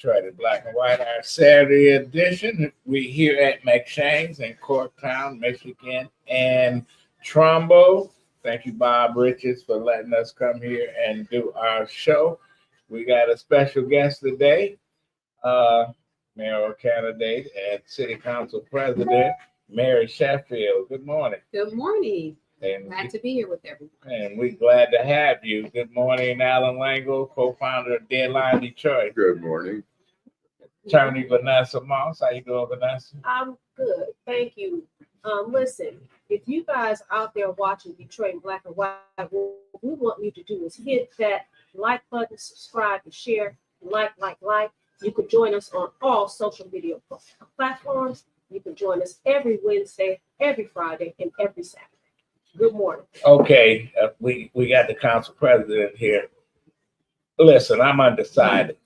Detroit in Black and White, our Saturday edition. We here at McShane's in Corktown, Michigan, and Trumbo. Thank you, Bob Richards, for letting us come here and do our show. We got a special guest today, mayoral candidate and city council president, Mary Sheffield. Good morning. Good morning. And glad to be here with everyone. And we're glad to have you. Good morning, Allan Lengel, co-founder of Deadline Detroit. Good morning. Attorney Vanessa Moss. How you doing, Vanessa? I'm good. Thank you. Listen, if you guys out there watching Detroit Black and White, what we want you to do is hit that like button, subscribe, and share. Like. You can join us on all social media platforms. You can join us every Wednesday, every Friday, and every Saturday. Good morning. Okay, we got the council president here. Listen, I'm undecided.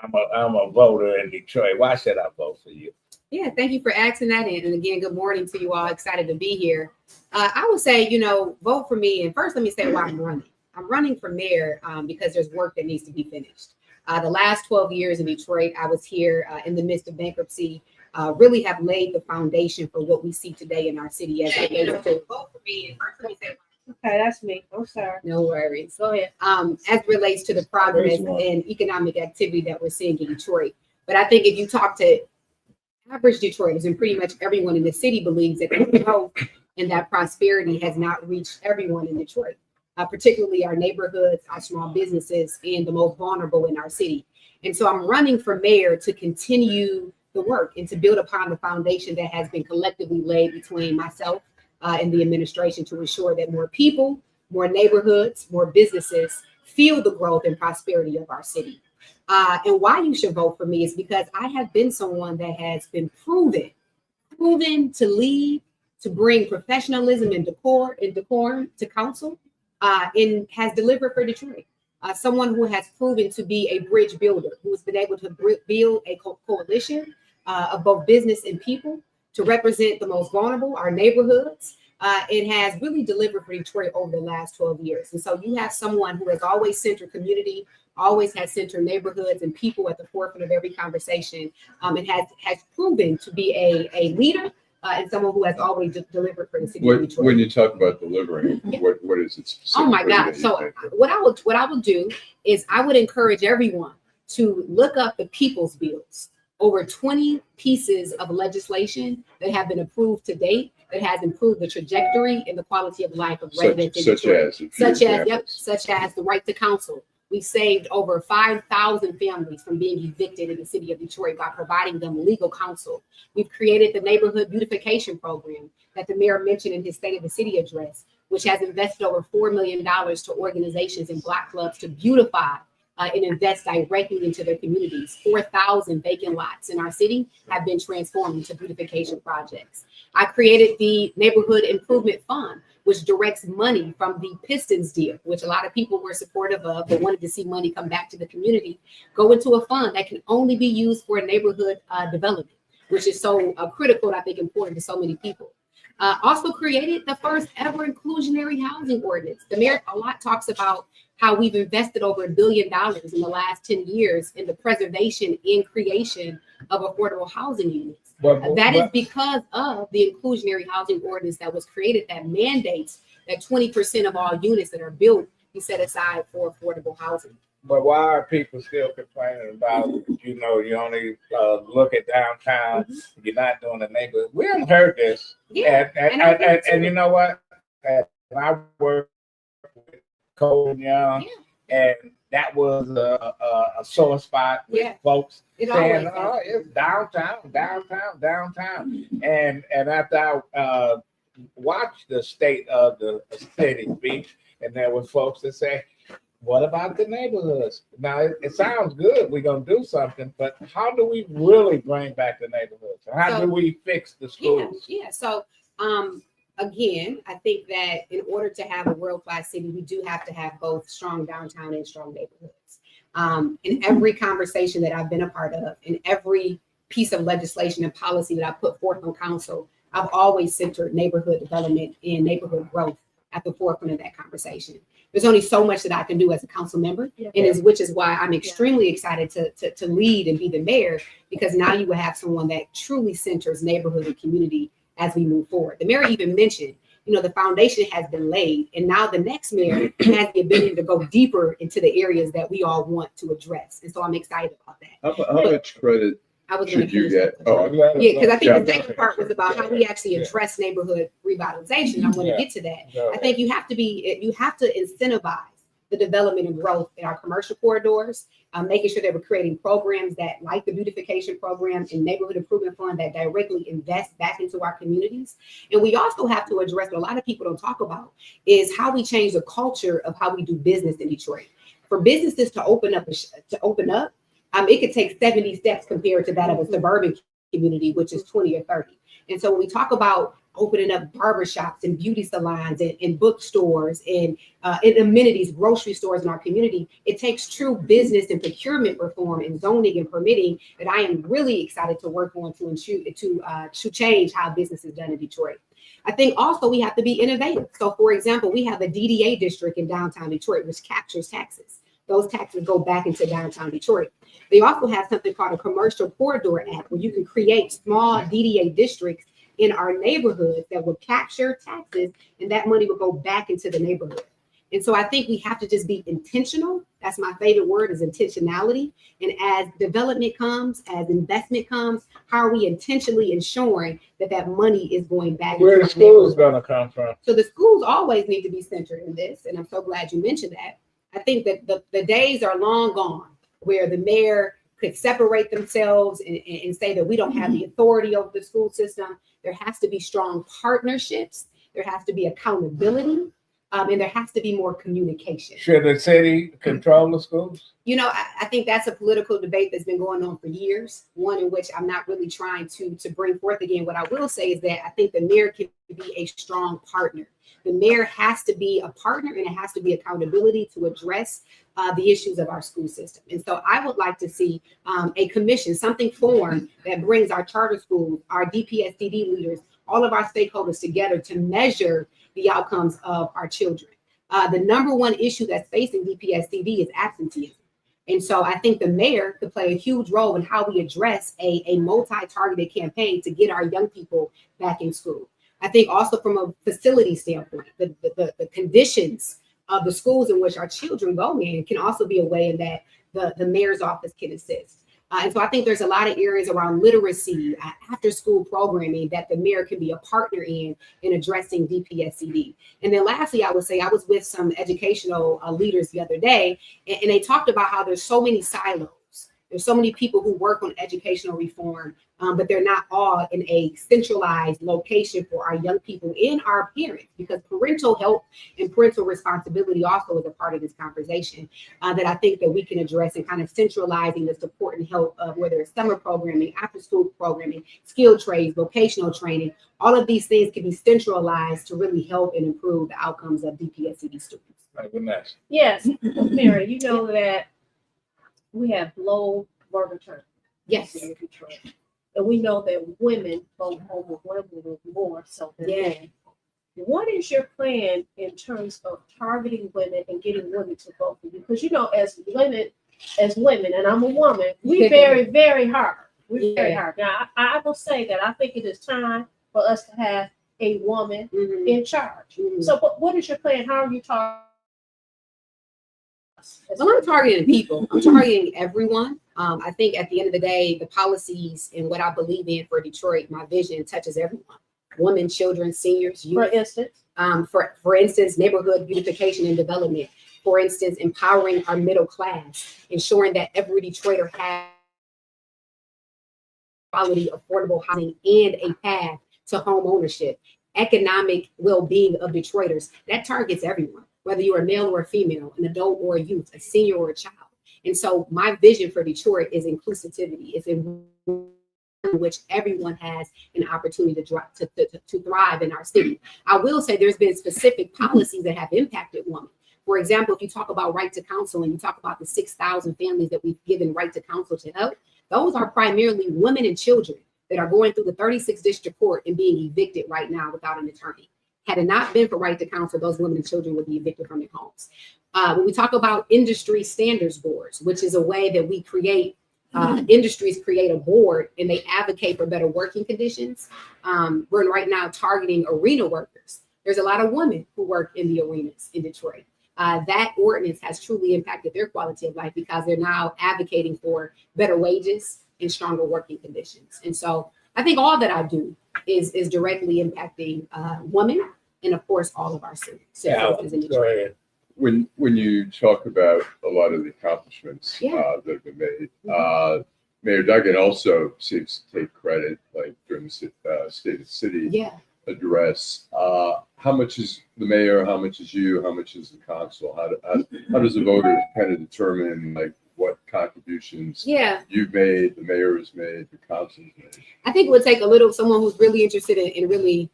I'm a voter in Detroit. Why should I vote for you? Yeah, thank you for asking that. And again, good morning to you all. Excited to be here. I would say, vote for me. And first, let me say why I'm running. I'm running for mayor because there's work that needs to be finished. The last 12 years in Detroit, I was here in the midst of bankruptcy. Really have laid the foundation for what we see today in our city as it relates to vote for me. And first, let me say, Okay, that's me. I'm sorry. no worries. Go ahead. As it relates to the progress and economic activity that we're seeing in Detroit. But I think if you talk to average Detroiters, and pretty much everyone in the city believes that the growth and that prosperity has not reached everyone in Detroit, particularly our neighborhoods, our small businesses, and the most vulnerable in our city. And so I'm running for mayor to continue the work and to build upon the foundation that has been collectively laid between myself and the administration to ensure that more people, more neighborhoods, more businesses feel the growth and prosperity of our city. And why you should vote for me is because I have been someone that has been proven to lead, to bring professionalism and decorum to council, and has delivered for Detroit. Someone who has proven to be a bridge builder, who has been able to build a coalition of both business and people to represent the most vulnerable, our neighborhoods. It has really delivered for Detroit over the last 12 years. And so you have someone who has always centered community, always has centered neighborhoods and people at the forefront of every conversation, and has proven to be a leader and someone who has always delivered for the city of Detroit. When you talk about delivering, what is it specifically? Oh my God. So what I will do is I would encourage everyone to look up the people's bills. Over 20 pieces of legislation that have been approved to date that has improved the trajectory and the quality of life of residents in Detroit. Such as the right to counsel. We saved over 5,000 families from being evicted in the city of Detroit by providing them legal counsel. We've created the neighborhood beautification program that the mayor mentioned in his State of the City address, which has invested over $4 million to organizations and block clubs to beautify and invest directly into their communities. 4,000 vacant lots in our city have been transformed into beautification projects. I created the Neighborhood Improvement Fund, which directs money from the Pistons deal, which a lot of people were supportive of, but wanted to see money come back to the community, go into a fund that can only be used for neighborhood development, which is so critical and I think important to so many people. Also created the first ever inclusionary housing ordinance. The mayor a lot talks about how we've invested over $1 billion in the last 10 years in the preservation and creation of affordable housing units. That is because of the inclusionary housing ordinance that was created that mandates that 20% of all units that are built be set aside for affordable housing. But why are people still complaining about, you only look at downtown, you're not doing the neighborhood? We haven't heard this. Yeah, and you know what? I work with Cole and Young, and that was a sore spot with folks saying, "Oh, it's downtown." And after I watched the state of the city speech, and there was folks that say, "What about the neighborhoods?" Now it sounds good. We're gonna do something, but how do we really bring back the neighborhoods? How do we fix the schools? So again, I think that in order to have a world-class city, we do have to have both strong downtown and strong neighborhoods. In every conversation that I've been a part of, in every piece of legislation and policy that I put forth on council, I've always centered neighborhood development and neighborhood growth at the forefront of that conversation. There's only so much that I can do as a council member, Yeah. which is why I'm extremely excited to lead and be the mayor, because now you will have someone that truly centers neighborhood and community as we move forward. The mayor even mentioned, the foundation has been laid, and now the next mayor has the ability to go deeper into the areas that we all want to address. And so I'm excited about that. How much credit I was going should you to get? Oh, yeah, because I think Yeah. the second part was about how we actually address neighborhood revitalization. I want to get to that. I think you have to incentivize the development and growth in our commercial corridors, making sure that we're creating programs that, like the beautification program and neighborhood improvement fund, that directly invest back into our communities. And we also have to address what a lot of people don't talk about is how we change the culture of how we do business in Detroit. For businesses to open up, it could take 70 steps compared to that of a suburban community, which is 20 or 30. And so when we talk about opening up barbershops and beauty salons and bookstores and amenities, grocery stores in our community, it takes true business and procurement reform and zoning and permitting that I am really excited to work on to change how business is done in Detroit. I think also we have to be innovative. So for example, we have a DDA district in downtown Detroit, which captures taxes. Those taxes go back into downtown Detroit. They also have something called a commercial corridor act, where you can create small DDA districts in our neighborhoods that will capture taxes, and that money will go back into the neighborhood. And so I think we have to just be intentional. That's my favorite word, is intentionality. And as development comes, as investment comes, how are we intentionally ensuring that money is going back? Where the school is going to come from? So the schools always need to be centered in this. And I'm so glad you mentioned that. I think that the days are long gone where the mayor could separate themselves and say that we don't have the authority over the school system. There has to be strong partnerships. There has to be accountability. And there has to be more communication. Should the city control the schools? I think that's a political debate that's been going on for years, one in which I'm not really trying to bring forth again. What I will say is that I think the mayor can be a strong partner. The mayor has to be a partner, and it has to be accountability to address the issues of our school system. And so I would like to see a commission, something formed that brings our charter schools, our DPSCD leaders, all of our stakeholders together to measure the outcomes of our children. The number one issue that's facing DPSCD is absenteeism. And so I think the mayor could play a huge role in how we address a multi-targeted campaign to get our young people back in school. I think also from a facility standpoint, the conditions of the schools in which our children go in can also be a way in that the mayor's office can assist. And so I think there's a lot of areas around literacy, after school programming that the mayor can be a partner in addressing DPSCD. And then lastly, I would say I was with some educational leaders the other day, and they talked about how there's so many silos. There's so many people who work on educational reform, but they're not all in a centralized location for our young people and our parents, because parental health and parental responsibility also is a part of this conversation that I think that we can address, and kind of centralizing the support and help of whether it's summer programming, after school programming, skilled trades, vocational training. All of these things can be centralized to really help and improve the outcomes of DPSCD students. Vanessa. Yes, Mary, you know that we have low murder turnover. Yes. In Detroit. And we know that women go home with women more so than men. What is your plan in terms of targeting women and getting women to vote for you? Because as women, and I'm a woman, we very, very hard. We're very hard. Now, I will say that I think it is time for us to have a woman in charge. So, what is your plan? How are you targeting? Well, I'm targeting people. I'm targeting everyone. I think at the end of the day, the policies and what I believe in for Detroit, my vision touches everyone: women, children, seniors, youth. For instance, neighborhood beautification and development. For instance, empowering our middle class, ensuring that every Detroiter has quality, affordable housing, and a path to home ownership. Economic well-being of Detroiters. That targets everyone, whether you're a male or a female, an adult or a youth, a senior or a child. And so my vision for Detroit is inclusivity. It's in which everyone has an opportunity to thrive in our city. I will say there's been specific policies that have impacted women. For example, if you talk about right to counsel and you talk about the 6,000 families that we've given right to counsel to help, those are primarily women and children that are going through the 36th district court and being evicted right now without an attorney. Had it not been for right to counsel, those women and children would be evicted from their homes. When we talk about industry standards boards, which is a way that we create, industries create a board and they advocate for better working conditions. We're right now targeting arena workers. There's a lot of women who work in the arenas in Detroit. That ordinance has truly impacted their quality of life because they're now advocating for better wages and stronger working conditions. And so I think all that I do is directly impacting women and of course all of our citizens in Detroit. Go ahead. When you talk about a lot of the accomplishments that have been made, Mayor Duggan also seems to take credit, like during the State of the City address. How much is the mayor? How much is you? How much is the council? How does the voter kind of determine like what contributions you've made, the mayor has made, the council's made? I think it would take someone who's really interested in really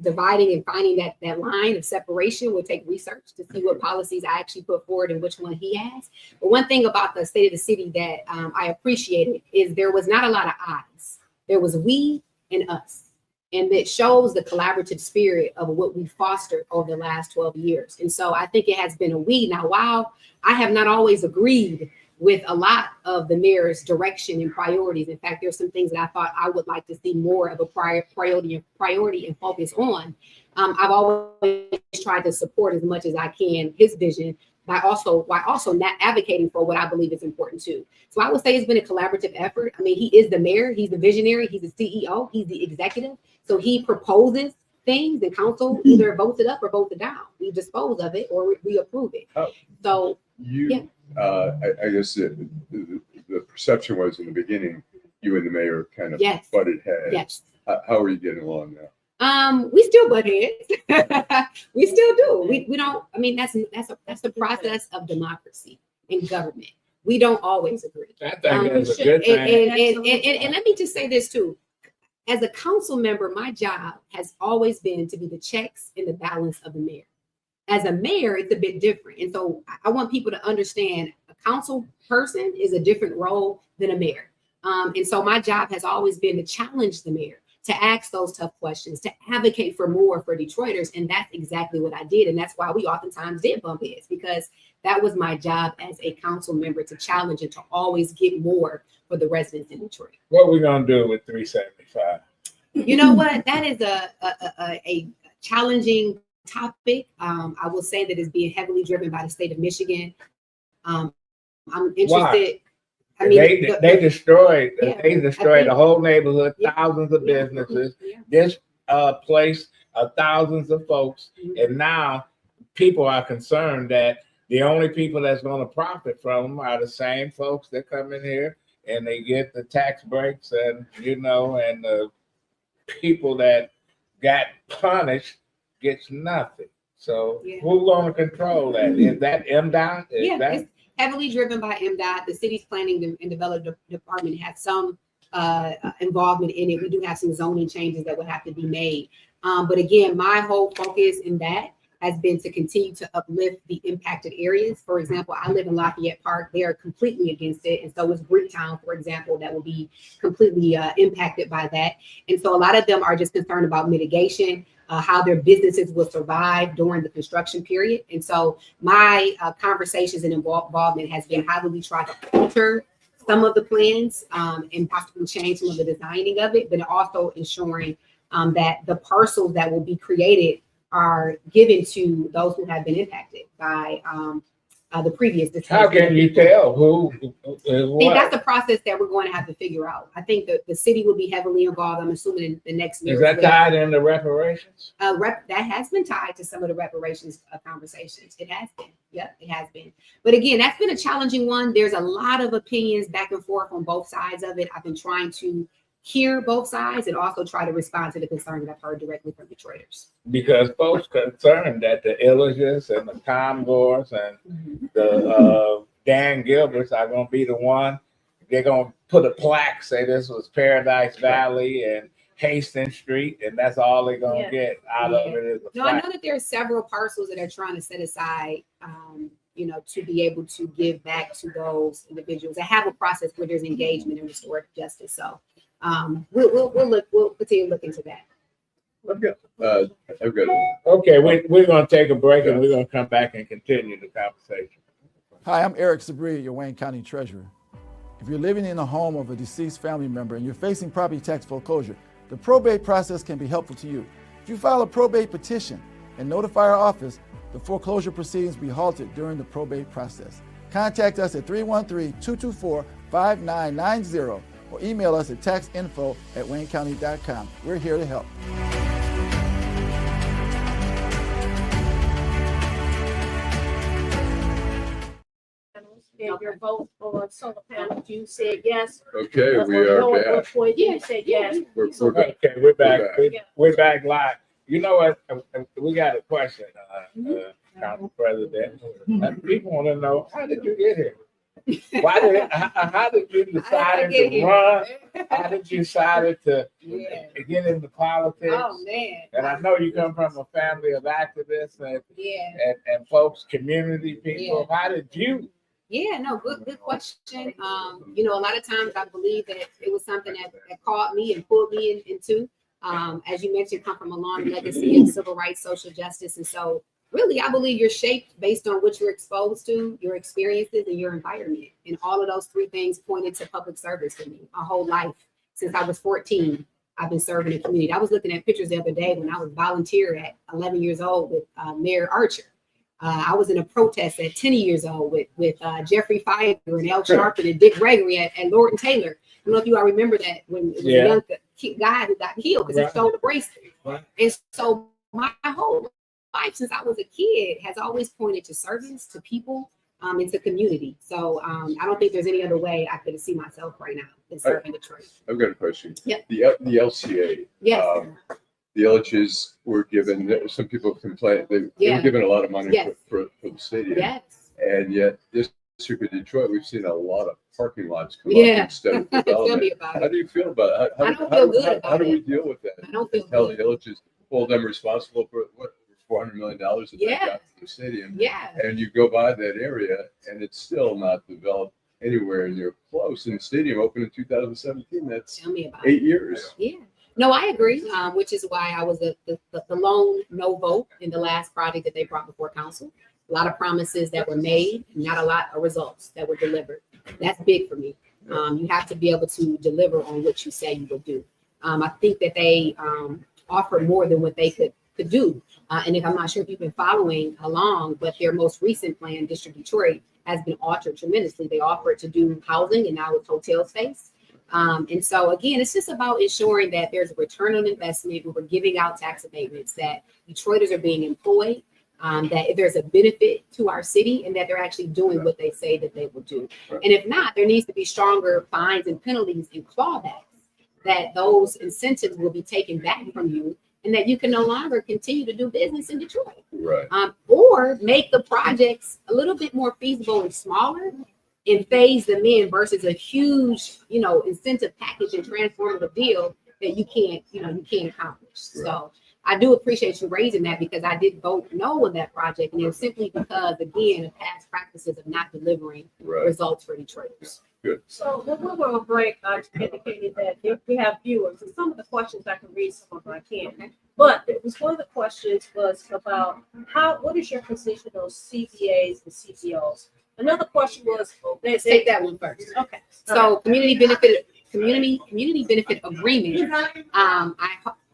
dividing and finding that line of separation would take research to see what policies I actually put forward and which one he has. But one thing about the State of the City that I appreciated is there was not a lot of eyes. There was we and us. And it shows the collaborative spirit of what we fostered over the last 12 years. And so I think it has been a we. Now, while I have not always agreed with a lot of the mayor's direction and priorities, in fact, there's some things that I thought I would like to see more of a priority and focus on. I've always tried to support as much as I can his vision by also not advocating for what I believe is important too. So I would say it's been a collaborative effort. I mean, he is the mayor, he's the visionary, he's the CEO, he's the executive. So he proposes things and council either votes it up or votes it down. We dispose of it or we approve it. So I guess the perception was in the beginning, you and the mayor kind of butted heads. Yes. How are you getting along now? We still butt heads. We still do. We don't. I mean, that's the process of democracy in government. We don't always agree. I think that's a good thing. And let me just say this too. As a council member, my job has always been to be the checks and the balance of the mayor. As a mayor, it's a bit different. And so I want people to understand a council person is a different role than a mayor. And so my job has always been to challenge the mayor, to ask those tough questions, to advocate for more for Detroiters. And that's exactly what I did. And that's why we oftentimes did bump heads, because that was my job as a council member, to challenge and to always get more for the residents in Detroit. What are we going to do with 375? You know what? That is a challenging topic. I will say that it's being heavily driven by the state of Michigan. I'm interested. Why? I mean, they destroyed the whole neighborhood, thousands of businesses. This place, thousands of folks, and now people are concerned that the only people that's going to profit from them are the same folks that come in here and they get the tax breaks, and and the people that got punished gets nothing. So who's going to control that? Is that MDOT? It's heavily driven by MDOT. The city's planning and development department has some involvement in it. We do have some zoning changes that would have to be made. But again, my whole focus in that has been to continue to uplift the impacted areas. For example, I live in Lafayette Park. They are completely against it. And so is Greektown, for example, that will be completely impacted by that. And so a lot of them are just concerned about mitigation, how their businesses will survive during the construction period. And so my conversations and involvement has been how do we try to alter some of the plans and possibly change some of the designing of it, but also ensuring that the parcels that will be created are given to those who have been impacted by the previous decision. How can you tell who is what? That's the process that we're going to have to figure out. I think that the city will be heavily involved. I'm assuming in the next year. Is that tied into reparations? That has been tied to some of the reparations conversations. It has been. Yep, it has been. But again, that's been a challenging one. There's a lot of opinions back and forth on both sides of it. I've been trying to hear both sides and also try to respond to the concerns that I've heard directly from Detroiters. Because folks concerned that the Illiges and the Comgores and the Dan Gilberts are going to be the one. They're going to put a plaque, say this was Paradise Valley and Hastings Street, and that's all they're going to get out of it is a plaque. I know that there are several parcels that are trying to set aside, to be able to give back to those individuals. I have a process where there's engagement and restorative justice. So we'll continue to look into that. I've got it. Okay, we're going to take a break and we're going to come back and continue the conversation. Hi, I'm Eric Sabri, your Wayne County Treasurer. If you're living in a home of a deceased family member and you're facing property tax foreclosure, the probate process can be helpful to you. If you file a probate petition and notify our office, the foreclosure proceedings will be halted during the probate process. Contact us at 313-224-5990 or email us at taxinfo@waynecounty.com. We're here to help. And your vote on solar panels, you said yes. Okay, we Or no are at one back. point, you said yes. We're So back. Okay, we're back. We're We're back live. You know what? We got a question, Council President. People want to know, how did you get here? How did you decide to run? How did you decide to get into politics? Oh man. And I know you come from a family of activists Yeah. and folks, community people. How did you? Yeah, no, good question. You know, a lot of times I believe that it was something that called me and pulled me into. As you mentioned, come from a long legacy of civil rights, social justice. And so really, I believe you're shaped based on what you're exposed to, your experiences, and your environment. And all of those three things pointed to public service for me my whole life. Since I was 14, I've been serving the community. I was looking at pictures the other day when I was volunteer at 11 years old with Mayor Archer. I was in a protest at 10 years old with Jeffrey Fiver and L. Sharpton and Dick Gregory at Lord and Taylor. I don't know if you all remember that when it was a young guy who got killed because he stole the bracelet. And so my whole life since I was a kid has always pointed to service, to people, and to community. So I don't think there's any other way I could see myself right now than serving Detroit. I've got a question. Yep. The LCA. Yes. The Elliches were given, some people complain, they were given a lot of money for the stadium. Yes. And yet this District of Detroit, we've seen a lot of parking lots come up instead of Tell development. me about How do you feel about it? I don't feel good about how do we it. deal with that? I don't feel Tell good. the Elliches, hold them responsible for what, $400 million that they got from the stadium. Yeah. And you go by that area and it's still not developed anywhere near close. And the stadium opened in 2017. That's Tell me about 8 years. Yeah. No, I agree, which is why I was the lone no vote in the last project that they brought before council. A lot of promises that were made, not a lot of results that were delivered. That's big for me. You have to be able to deliver on what you say you will do. I think that they offered more than what they could do. And if I'm not sure if you've been following along, but their most recent plan, District Detroit, has been altered tremendously. They offered to do housing and now it's hotel space. And so again, it's just about ensuring that there's a return on investment. We're giving out tax abatements, that Detroiters are being employed, that there's a benefit to our city, and that they're actually doing what they say that they will do. And if not, there needs to be stronger fines and penalties and clawbacks, that those incentives will be taken back from you, and that you can no longer continue to do business in Detroit. Right. Or make the projects a little bit more feasible and smaller, and phase them in versus a huge, incentive package and transformative deal that you can't accomplish. Right. So I do appreciate you raising that, because I did vote no on that project, and it was simply because, again, of past practices of not delivering results for Detroiters. Good. So when we were on break, I indicated that if we have viewers, and some of the questions I can read, some of them I can't. But it was one of the questions was about what is your position on CBAs and CBOs? Another question was, let's take that one first. Okay. So community benefit agreement, I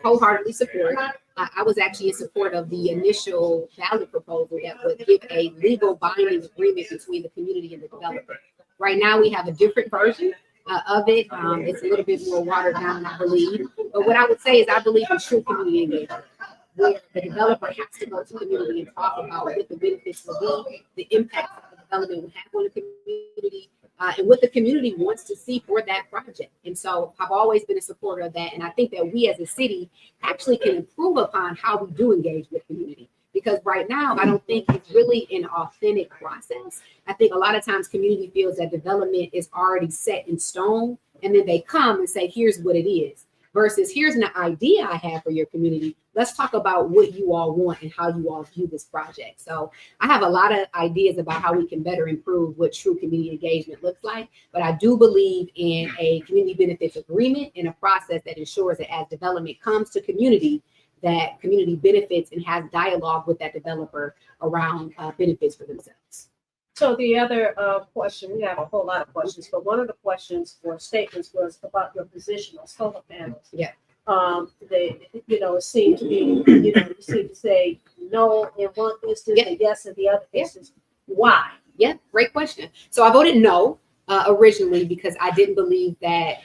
wholeheartedly support. I was actually in support of the initial ballot proposal that would give a legal binding agreement between the community and the developer. Right now, we have a different version of it. It's a little bit more watered down, I believe. But what I would say is I believe in true community engagement, where the developer has to go to the community and talk about what the benefits will be, the impact of the development will have on the community, and what the community wants to see for that project. And so I've always been a supporter of that. And I think that we as a city actually can improve upon how we do engage with community. Because right now, I don't think it's really an authentic process. I think a lot of times community feels that development is already set in stone, and then they come and say, here's what it is, versus here's an idea I have for your community. Let's talk about what you all want and how you all view this project. So I have a lot of ideas about how we can better improve what true community engagement looks like. But I do believe in a community benefits agreement and a process that ensures that as development comes to community, that community benefits and has dialogue with that developer around benefits for themselves. So the other question, we have a whole lot of questions, but one of the questions or statements was about your position on solar panels. Yeah. They, it seemed to be, you seem to say no in one instance and yes in the other instance. Why? Yeah, great question. So I voted no originally because I didn't believe that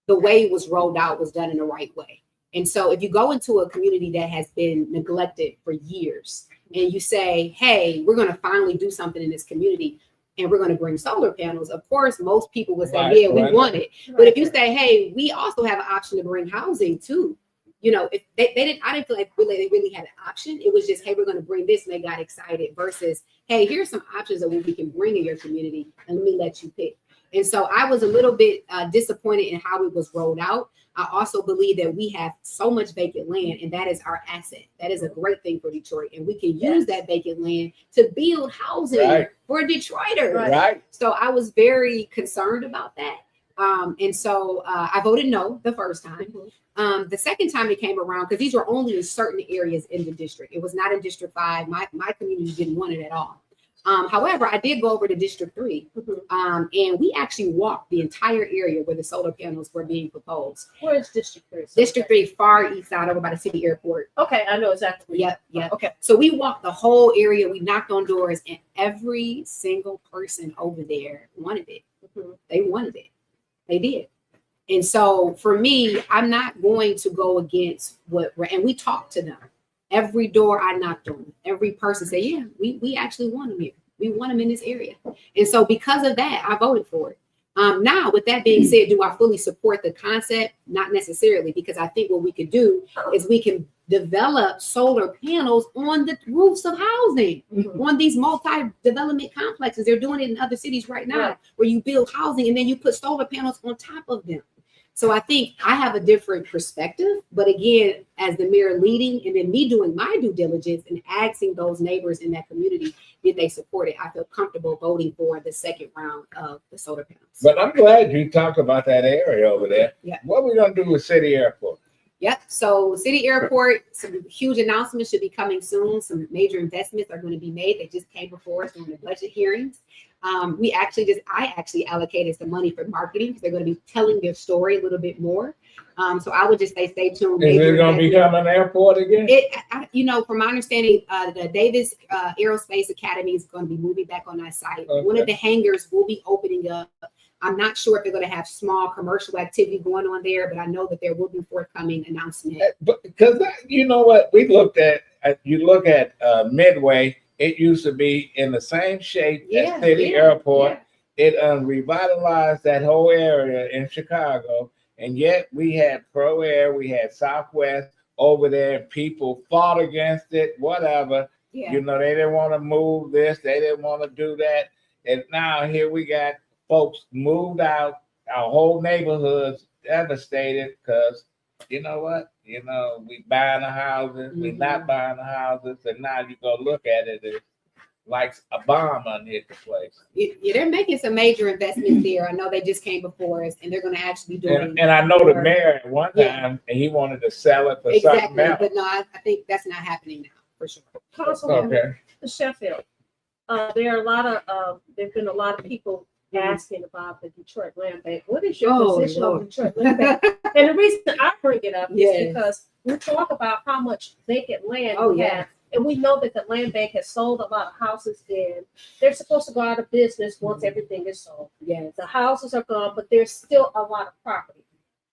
the way it was rolled out was done in the right way. And so if you go into a community that has been neglected for years and you say, hey, we're going to finally do something in this community and we're going to bring solar panels, of course, most people would say, we want it. But if you say, hey, we also have an option to bring housing too, if I didn't feel like they really had an option. It was just, hey, we're going to bring this, and they got excited versus, hey, here's some options that we can bring in your community and let me let you pick. And so I was a little bit disappointed in how it was rolled out. I also believe that we have so much vacant land, and that is our asset. That is a great thing for Detroit, and we can use that vacant land to build housing for Detroiters. Right. So I was very concerned about that. And so I voted no the first time. The second time it came around, because these were only in certain areas in the district. It was not in District 5. My community didn't want it at all. However, I did go over to District 3, and we actually walked the entire area where the solar panels were being proposed. Where is District 3? District 3, far east side, over by the city airport. Okay, I know exactly. Yep. Okay. So we walked the whole area. We knocked on doors, and every single person over there wanted it. They wanted it. They did. And so for me, I'm not going to go against and we talked to them. Every door I knocked on, every person said, yeah, we actually want them here. We want them in this area. And so because of that, I voted for it. Now, with that being said, do I fully support the concept? Not necessarily, because I think what we could do is we can develop solar panels on the roofs of housing, on these multi-development complexes. They're doing it in other cities right now, where you build housing and then you put solar panels on top of them. So I think I have a different perspective, but again, as the mayor leading and then me doing my due diligence and asking those neighbors in that community, did they support it? I feel comfortable voting for the second round of the solar panels. But I'm glad you talked about that area over there. Yeah. What are we going to do with City Airport? Yep. So City Airport, some huge announcements should be coming soon. Some major investments are going to be made. They just came before us during the budget hearings. I actually allocated some money for marketing because they're going to be telling their story a little bit more. So I would just say stay tuned. Is it going to become an airport again? From my understanding, the Davis Aerospace Academy is going to be moving back on that site. Okay. One of the hangars will be opening up. I'm not sure if they're going to have small commercial activity going on there, but I know that there will be forthcoming announcement. But because you know what we looked at, you look at Midway. It used to be in the same shape as City Airport. Yeah. It revitalized that whole area in Chicago, and yet we had Pro Air, we had Southwest over there. People fought against it, whatever. Yeah. They didn't want to move this, they didn't want to do that, and now here we got folks moved out, our whole neighborhood's devastated because you know what? We buying the houses, we not buying the houses, and now you go look at it, it's like a bomb unhit the place. Yeah, they're making some major investments there. I know they just came before us, and they're going to actually be doing. And I know the mayor at one time, and he wanted to sell it for something else. But no, I think that's not happening now for sure. Councilwoman Sheffield, there've been a lot of people asking about the Detroit Land Bank. What is your position on the Detroit Land Bank? And the reason I bring it up is because we talk about how much vacant land we have. And we know that the land bank has sold a lot of houses and they're supposed to go out of business once everything is sold. Yes. The houses are gone, but there's still a lot of property.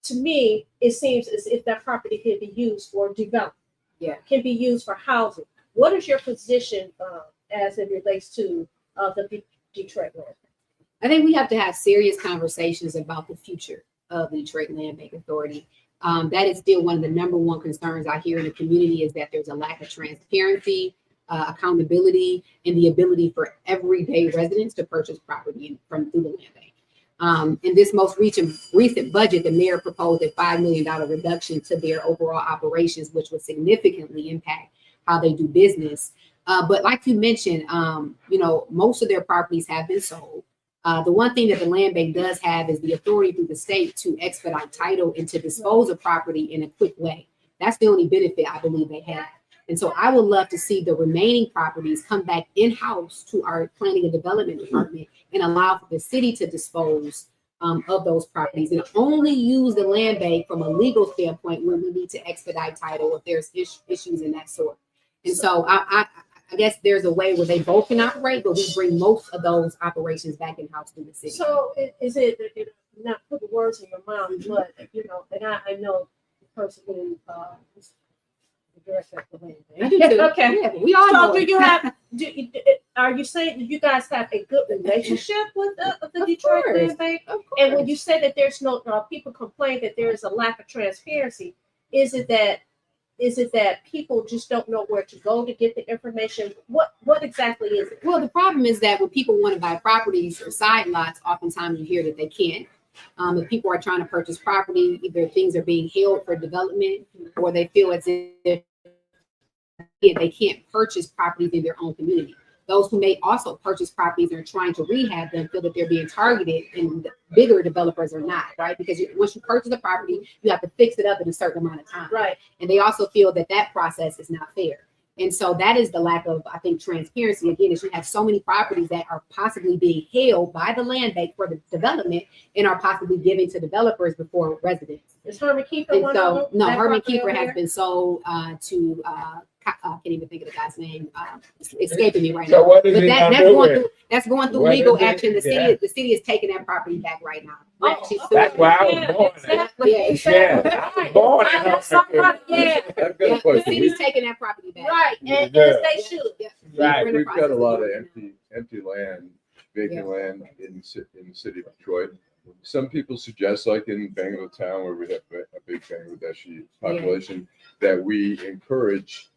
To me, it seems as if that property can be used for development. Yeah. Can be used for housing. What is your position as it relates to the Detroit Land Bank? I think we have to have serious conversations about the future of the Detroit Land Bank Authority. That is still one of the number one concerns I hear in the community is that there's a lack of transparency, accountability, and the ability for everyday residents to purchase property through the land bank. In this most recent budget, the mayor proposed a $5 million reduction to their overall operations, which would significantly impact how they do business. But like you mentioned, most of their properties have been sold. The one thing that the land bank does have is the authority through the state to expedite title and to dispose of property in a quick way. That's the only benefit I believe they have. And so I would love to see the remaining properties come back in-house to our planning and development department and allow for the city to dispose of those properties and only use the land bank from a legal standpoint when we need to expedite title if there's issues in that sort. And so I guess there's a way where they both can operate, but we bring most of those operations back in-house to the city. So is it not putting words in your mouth, but and I know the person who the director of the land bank. I do too. Okay. Yeah, we all know. Are you saying that you guys have a good relationship with the Detroit Land Bank? And when you say that there's no people complain that there is a lack of transparency, is it that people just don't know where to go to get the information? What exactly is it? Well, the problem is that when people want to buy properties or side lots, oftentimes you hear that they can't. If people are trying to purchase property, either things are being held for development or they feel as if they can't purchase properties in their own community. Those who may also purchase properties and are trying to rehab them feel that they're being targeted, and the bigger developers are not, right? Because once you purchase a property, you have to fix it up in a certain amount of time. Right. And they also feel that that process is not fair. And so that is the lack of, I think, transparency. Again, is you have so many properties that are possibly being held by the land bank for the development and are possibly given to developers before residents. Is Herman Kiefer And one so, of them? no, That Herman property over Kiefer has there? been sold to, I can't even think of the guy's name. It's escaping me right So now. what is But he that's gonna do going with through, that's going through What legal is it? action. The Yeah. city is taking that property back right now. Oh, She's That's suing. why I was Yeah, born. exactly. Yeah, I was born in North Yeah. I've got Yeah, a the question. city's taking that property back. Right, and Yeah. as they should. Yeah. Right. We're in the We've got process a lot of doing that. empty land, vacant land in the city of Detroit. Some people suggest, like in Bangalore where we have a big Bangladeshi population, that we encourage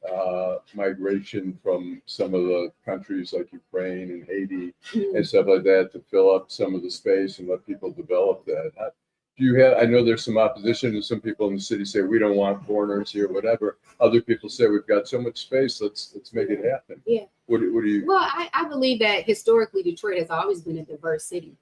migration from some of the countries like Ukraine and Haiti and stuff like that to fill up some of the space and let people develop that. I know there's some opposition, and some people in the city say we don't want foreigners here, whatever. Other people say we've got so much space, let's make it happen. Yeah. What do you? Well, I believe that historically Detroit has always been a diverse city.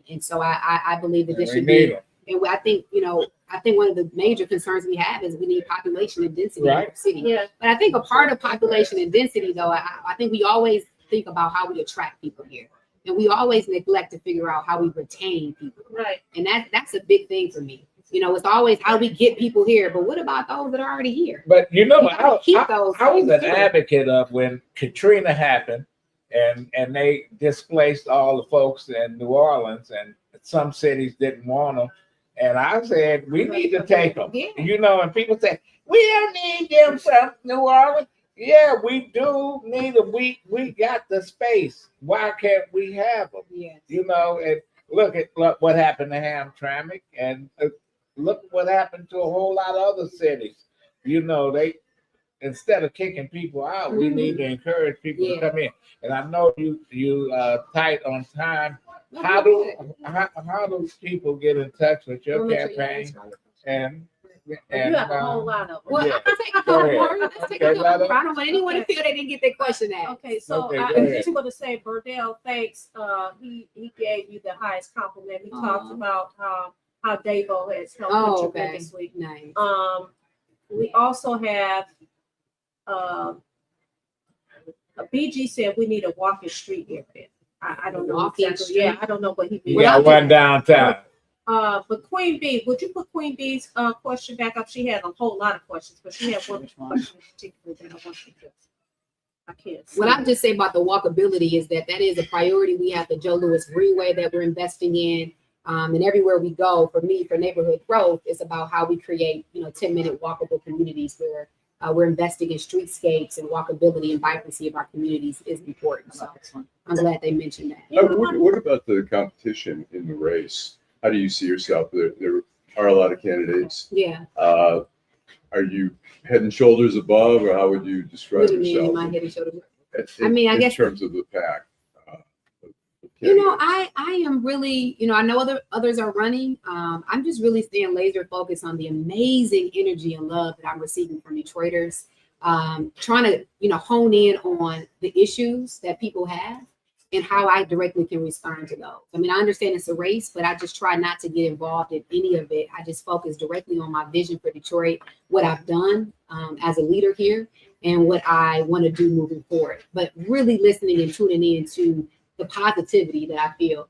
And so I believe that this We should need be, them. and I think one of the major concerns we have is we need population and density in Right. our city. Yeah. But I think a part of population and density, though, I think we always think about how we attract people here. And we always neglect to figure out how we retain people. Right. And that's a big thing for me. It's always how we get people here, but what about those that are already here? But We gotta keep those I was an things, too. advocate of when Katrina happened and they displaced all the folks in New Orleans, and some cities didn't want them. And I said, we need to take them. Yeah. And people say, we don't need them from New Orleans. Yeah, we do need them. We got the space. Why can't we have them? Yes. And look what happened to Hamtramck, and look what happened to a whole lot of other cities. They instead of kicking people out, we need to encourage people to come in. And I know you tight on time. How do people get in touch with your campaign? And You have a whole lot of them. Well, Yeah. I can take a couple Go more. ahead. Let's take a Okay, couple Lada. more. I don't want anyone to feel they didn't get their question asked. Okay, so Okay, I go ahead. just want to say, Burdell, thanks. He gave you the highest compliment. He talked about how Davo has helped him Oh, okay. tremendously. Nice. We also have BG said we need a walking street area. I don't know Walking exactly. Yeah, street? I don't know what he you means. got one downtown. But Queen Bee, would you put Queen Bee's question back up? She had a whole lot of questions, but she had one question in particular that I want to address. I can't see What I it. just say about the walkability is that is a priority. We have the Joe Louis Greenway that we're investing in. And everywhere we go, for me, for neighborhood growth, it's about how we create, 10-minute walkable communities where we're investing in streetscapes, and walkability and vibrancy of our communities is important. So I'm glad they mentioned that. What about the competition in the race? How do you see yourself? There are a lot of candidates. Yeah. Are you head and shoulders above, or how would you describe What do you mean, yourself? my head and shoulders? In I guess terms of the pack. I am really, I know others are running. I'm just really staying laser focused on the amazing energy and love that I'm receiving from Detroiters. Trying to, hone in on the issues that people have, and how I directly can respond to those. I mean, I understand it's a race, but I just try not to get involved in any of it. I just focus directly on my vision for Detroit, what I've done as a leader here, and what I want to do moving forward. But really listening and tuning in to the positivity that I feel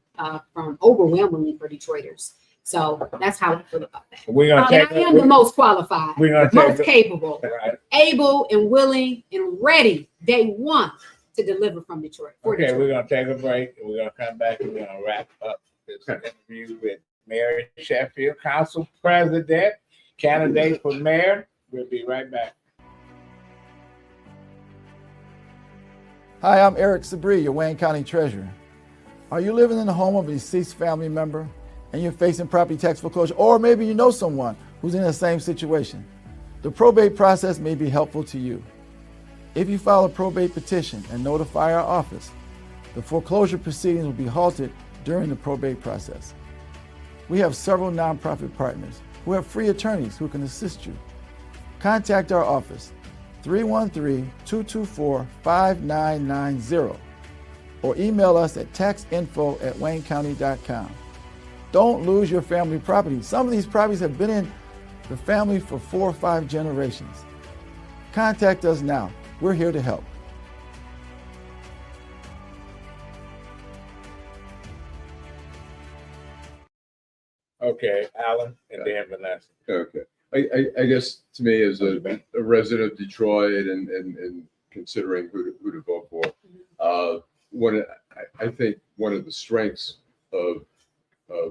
from overwhelmingly for Detroiters. So that's how I feel about that. We're gonna And I am the most qualified, We're gonna most capable, right. able and willing and ready day one to deliver from Detroit. Okay, Detroit. we're gonna take a break and we're gonna come back and we're gonna wrap up this interview with Mayor Sheffield, Council President, candidate for mayor. We'll be right back. Hi, I'm Eric Sabri, your Wayne County Treasurer. Are you living in the home of a deceased family member and you're facing property tax foreclosure, or maybe you know someone who's in the same situation? The probate process may be helpful to you. If you file a probate petition and notify our office, the foreclosure proceedings will be halted during the probate process. We have several nonprofit partners who have free attorneys who can assist you. Contact our office, 313-224-5990, or email us at taxinfo@waynecounty.com. Don't lose your family property. Some of these properties have been in the family for 4 or 5 generations. Contact us now. We're here to help. Okay, Allan and then Vanessa. Okay. I guess to me, as a resident of Detroit and considering who to vote for, I think one of the strengths of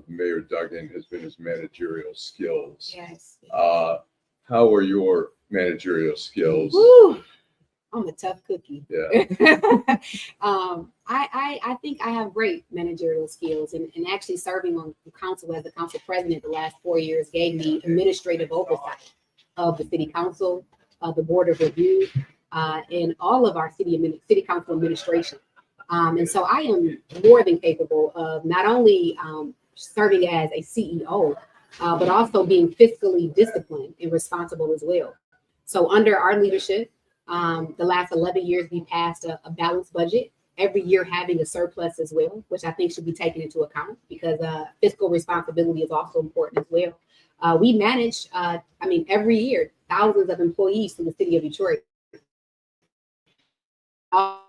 Mayor Duggan has been his managerial skills. Yes. How are your managerial skills? Woo! I'm a tough cookie. Yeah. I think I have great managerial skills, and actually serving on the council as the council president the last 4 years gave me administrative oversight of the city council, the board of review, and all of our city council administration. And so I am more than capable of not only serving as a CEO, but also being fiscally disciplined and responsible as well. So under our leadership, the last 11 years, we passed a balanced budget, every year having a surplus as well, which I think should be taken into account because fiscal responsibility is also important as well. We manage, every year, thousands of employees from the city of Detroit. I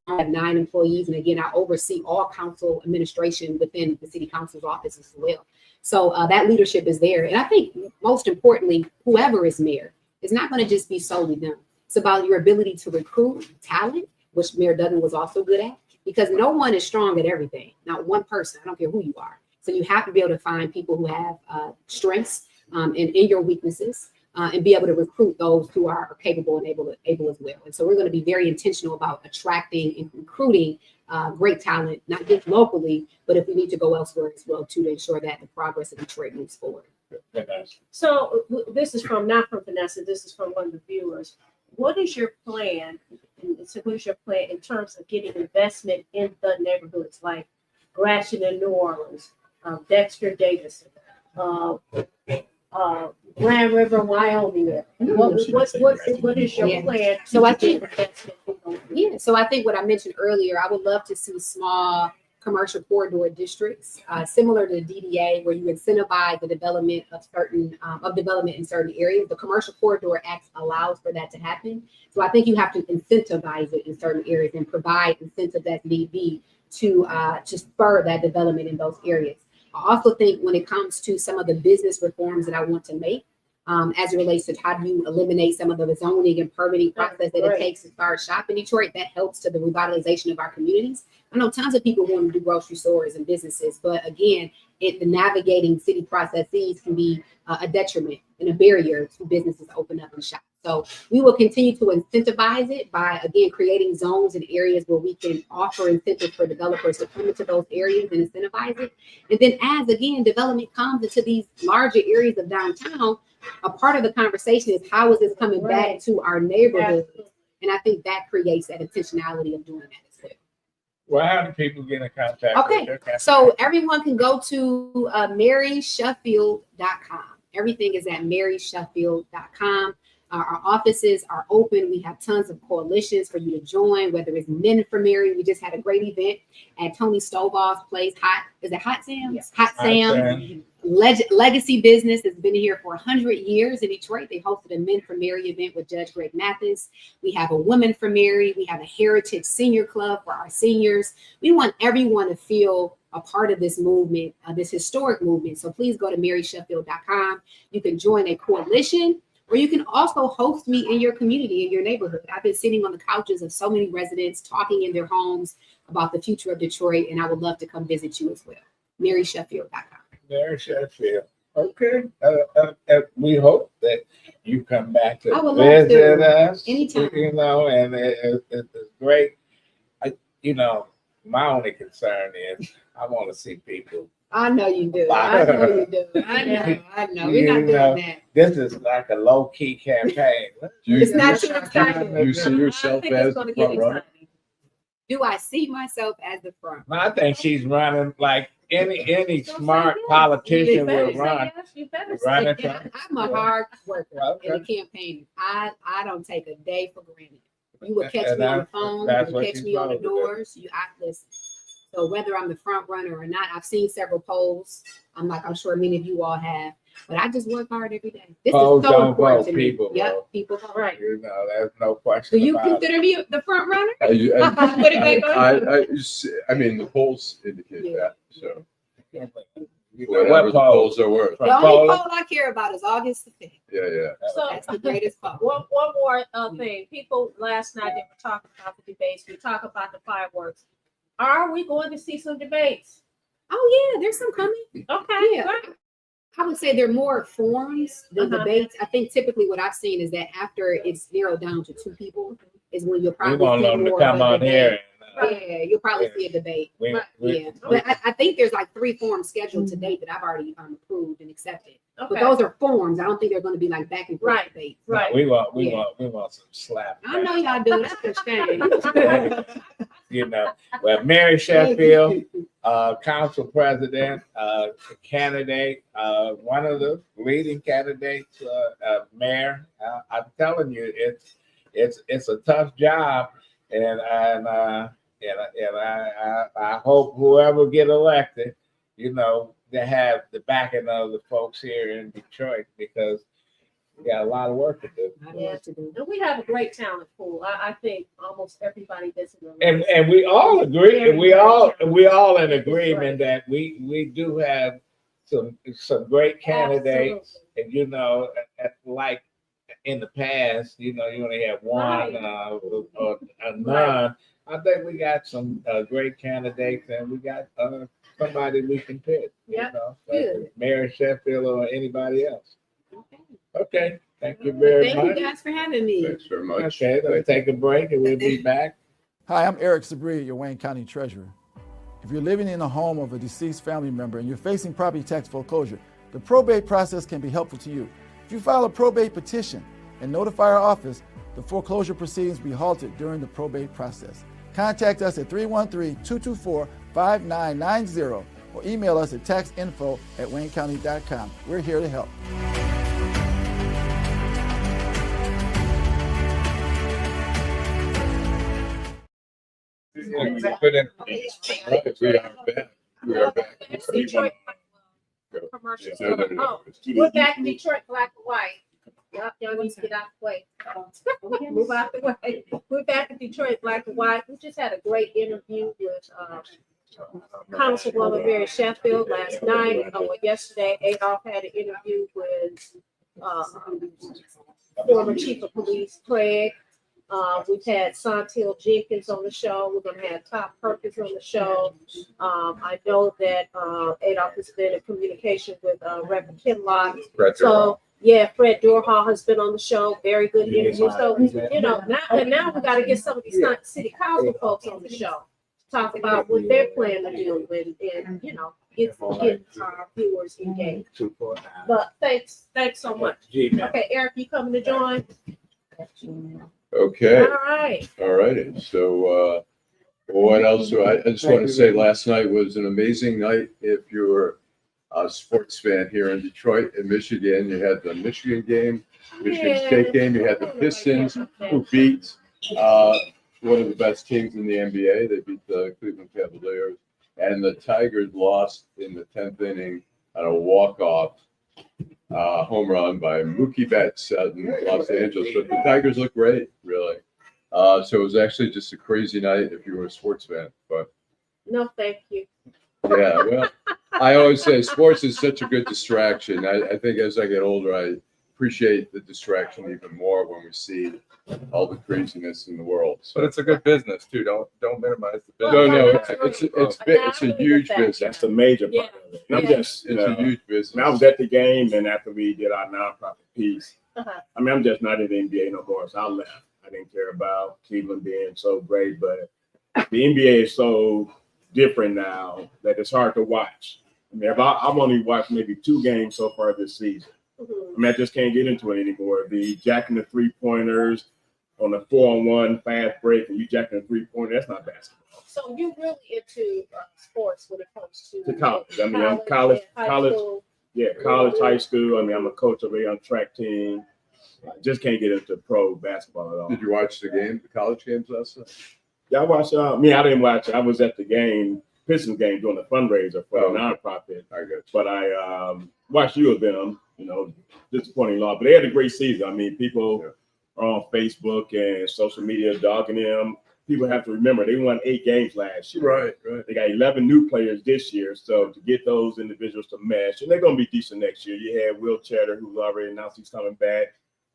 have 9 employees, and again, I oversee all council administration within the city council's office as well. So that leadership is there. And I think most importantly, whoever is mayor is not going to just be solely them. It's about your ability to recruit talent, which Mayor Duggan was also good at, because no one is strong at everything. Not one person. I don't care who you are. So you have to be able to find people who have strengths and in your weaknesses, and be able to recruit those who are capable and able as well. And so we're going to be very intentional about attracting and recruiting great talent, not just locally, but if we need to go elsewhere as well too, to ensure that the progress of Detroit moves forward. So this is not from Vanessa, this is from one of the viewers. What is your plan? So what is your plan in terms of getting investment in the neighborhoods like Gratiot and New Orleans, Dexter, Davis, Grand River, Wyoming? What is your plan? So I think what I mentioned earlier, I would love to see small commercial corridor districts, similar to the DDA, where you incentivize the development of development in certain areas. The Commercial Corridor Act allows for that to happen. So I think you have to incentivize it in certain areas and provide incentives as need be to spur that development in those areas. I also think when it comes to some of the business reforms that I want to make, as it relates to how do you eliminate some of the zoning and permitting process that it takes to start shop in Detroit, that helps to the revitalization of our communities. I know tons of people want to do grocery stores and businesses, but again, the navigating city processes can be a detriment and a barrier to businesses open up and shop. So we will continue to incentivize it by, again, creating zones and areas where we can offer incentives for developers to come into those areas and incentivize it. And then as, again, development comes into these larger areas of downtown, a part of the conversation is how is this coming back to our neighborhood? And I think that creates that intentionality of doing that as well. Well, how do people get in contact? Okay, so everyone can go to marysheffield.com. Everything is at marysheffield.com. Our offices are open. We have tons of coalitions for you to join, whether it's Men for Mary. We just had a great event at Tony Stovall's place. Is it Hot Sam's? Yes. Hot Sam's. Legacy Business has been here for 100 years in Detroit. They hosted a Men for Mary event with Judge Greg Mathis. We have a Women for Mary. We have a Heritage Senior Club for our seniors. We want everyone to feel a part of this movement, this historic movement. So please go to marysheffield.com. You can join a coalition, or you can also host me in your community, in your neighborhood. I've been sitting on the couches of so many residents talking in their homes about the future of Detroit, and I would love to come visit you as well. marysheffield.com. Mary Sheffield. Okay. We hope that you come back to I would love visit to. us. Anytime. You know, and it's great. My only concern is I want to see people. I know you do. I know you do. I know. We're not doing that. This is like a low key campaign. It's not too exciting. Do you see yourself as the front runner? Do I see myself as the front? I think she's running like any smart politician will run. Running from- I'm a hard worker Okay. and a campaigner. I don't take a day for granted. You would catch And me on the that's- phone. that's You what would catch she's me on the supposed to do. doors. Listen. So whether I'm the front runner or not, I've seen several polls. I'm sure many of you all have. But I just work hard every day. This Polls is so don't important vote, to me. people Yep, vote. people vote. Right. You know, there's no question Do you about it. consider me the front runner? I mean, the polls indicate Yeah. that, so You know, whatever what the polls? polls are worth. The Front only poll? poll I care about is August the 5th. Yeah. So That's the greatest poll. one more thing. People last night they were talking about the debates. We talk about the fireworks. Are we going to see some debates? Oh yeah, there's some coming. Okay. Yeah. Great. I would say there are more forums than Uh-huh. debates. I think typically what I've seen is that after it's narrowed down to 2 people is when you'll We probably want see them to more come of a on here. debate. Yeah, you'll probably see a debate. We, Yeah, but I think there's like 3 forums scheduled to date that I've already approved and accepted. But Okay. those are forums. I don't think they're going to be like back and forth Right. debates. Right. we want Yeah. some slap. I know y'all do. That's a shame. You know, well, Mary Sheffield, council president, candidate, one of the leading candidates, mayor. I'm telling you, it's a tough job, and I hope whoever get elected, you know, they have the backing of the folks here in Detroit, because we got a lot of work to do. I don't know what to do. And we have a great talent pool. I think almost everybody that's in the And we all agree, and we all in agreement that we do have some great candidates, and you know, like in the past, you know, you only have one or none. I think we got some great candidates, and we got somebody we can pick. Yep. You know, Good. like Mayor Sheffield or anybody else. Okay. Okay, thank you very Thank much. you guys for having me. Thanks very much. Okay, let's take a break, and we'll be back. Hi, I'm Eric Sabri, your Wayne County Treasurer. If you're living in a home of a deceased family member and you're facing property tax foreclosure, the probate process can be helpful to you. If you file a probate petition and notify our office, the foreclosure proceedings will be halted during the probate process. Contact us at 313-224-5990 or email us at taxinfo@waynecounty.com. We're here to help. Right, We are back. We are back. It's Detroit commercial. No, no, no. Oh, we're back in Detroit, black and white. Y'all need to get out the way. Move out the way. We're back in Detroit, black and white. We just had a great interview with Councilwoman Mary Sheffield last night. Yesterday, Adolph had an interview with former Chief of Police Craig. We've had Santil Jenkins on the show. We're gonna have Top Perkins on the show. I know that Adolph has been in communication with Reverend Kinlock. So yeah, Fred Durhall has been on the show. Very good interview. So you know, now we got to get some of these city council folks on the show. Talk about what they're planning to do and you know, get our viewers engaged. But thanks so much. Okay, Eric, you coming to join? Okay. All right. All righty. So, what else? I just want to say last night was an amazing night. If you're a sports fan here in Detroit and Michigan, you had the Michigan game Michigan State game. You had the Pistons, who beat one of the best teams in the NBA. They beat the Cleveland Cavaliers. And the Tigers lost in the 10th inning on a walk-off home run by Mookie Betts out in Los Angeles. But the Tigers look great, really. So it was actually just a crazy night if you were a sports fan. But no, thank you. yeah, well, I always say sports is such a good distraction. I think as I get older, I appreciate the distraction even more when we see all the craziness in the world. So. But it's a good business too. Don't minimize the business. No, it's a huge business. That's the major part of it. And I'm just, It's a huge business. and I was at the game, and after we did our nonprofit piece, I mean, I'm just not in the NBA no more, so I left. I didn't care about Cleveland being so great, but the NBA is so different now that it's hard to watch. I mean, I've only watched maybe 2 games so far this season. I mean, I just can't get into it anymore. The jacking the 3-pointers on a 4-on-1 fast break, and you jacking a 3-pointer, that's not basketball. So you're really into sports when it comes to college. I mean, I'm college, school. college, high school. I mean, I'm a coach of a young track team. I just can't get into pro basketball at all. Did you watch the college games last night? Yeah, I watched. I didn't watch it. I was at the game, Pistons game, doing a fundraiser for a nonprofit. I got you. But I watched U of them. You know, disappointing loss, but they had a great season. I mean, people are on Facebook and social media dogging them. People have to remember they won 8 games last year. Right. They got 11 new players this year, so to get those individuals to mesh, and they're going to be decent next year. You had Will Cheddar, who's already announced he's coming back.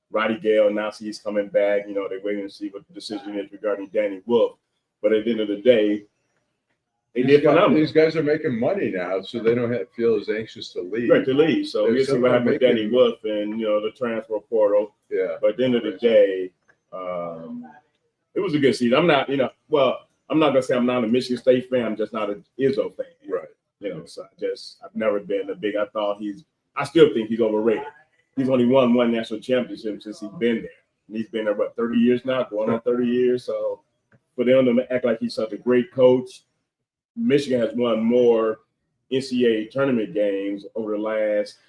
Roddy Gale announced he's coming back. You know, they're waiting to see what the decision is regarding Danny Wolf. But at the end of the day, these guys are making money now, so they don't feel as anxious to leave. Right, to leave. So we'll see what happens with Danny Wolf and, the transfer portal. Yeah. But at the end of the day, it was a good season. I'm not going to say I'm not a Michigan State fan. I'm just not an Izzo fan. Right. So I've never been I still think he's overrated. He's only won 1 national championship since he's been there. And he's been there, 30 years now, going on 30 years. So for them to act like he's such a great coach, Michigan has won more NCAA tournament games over the last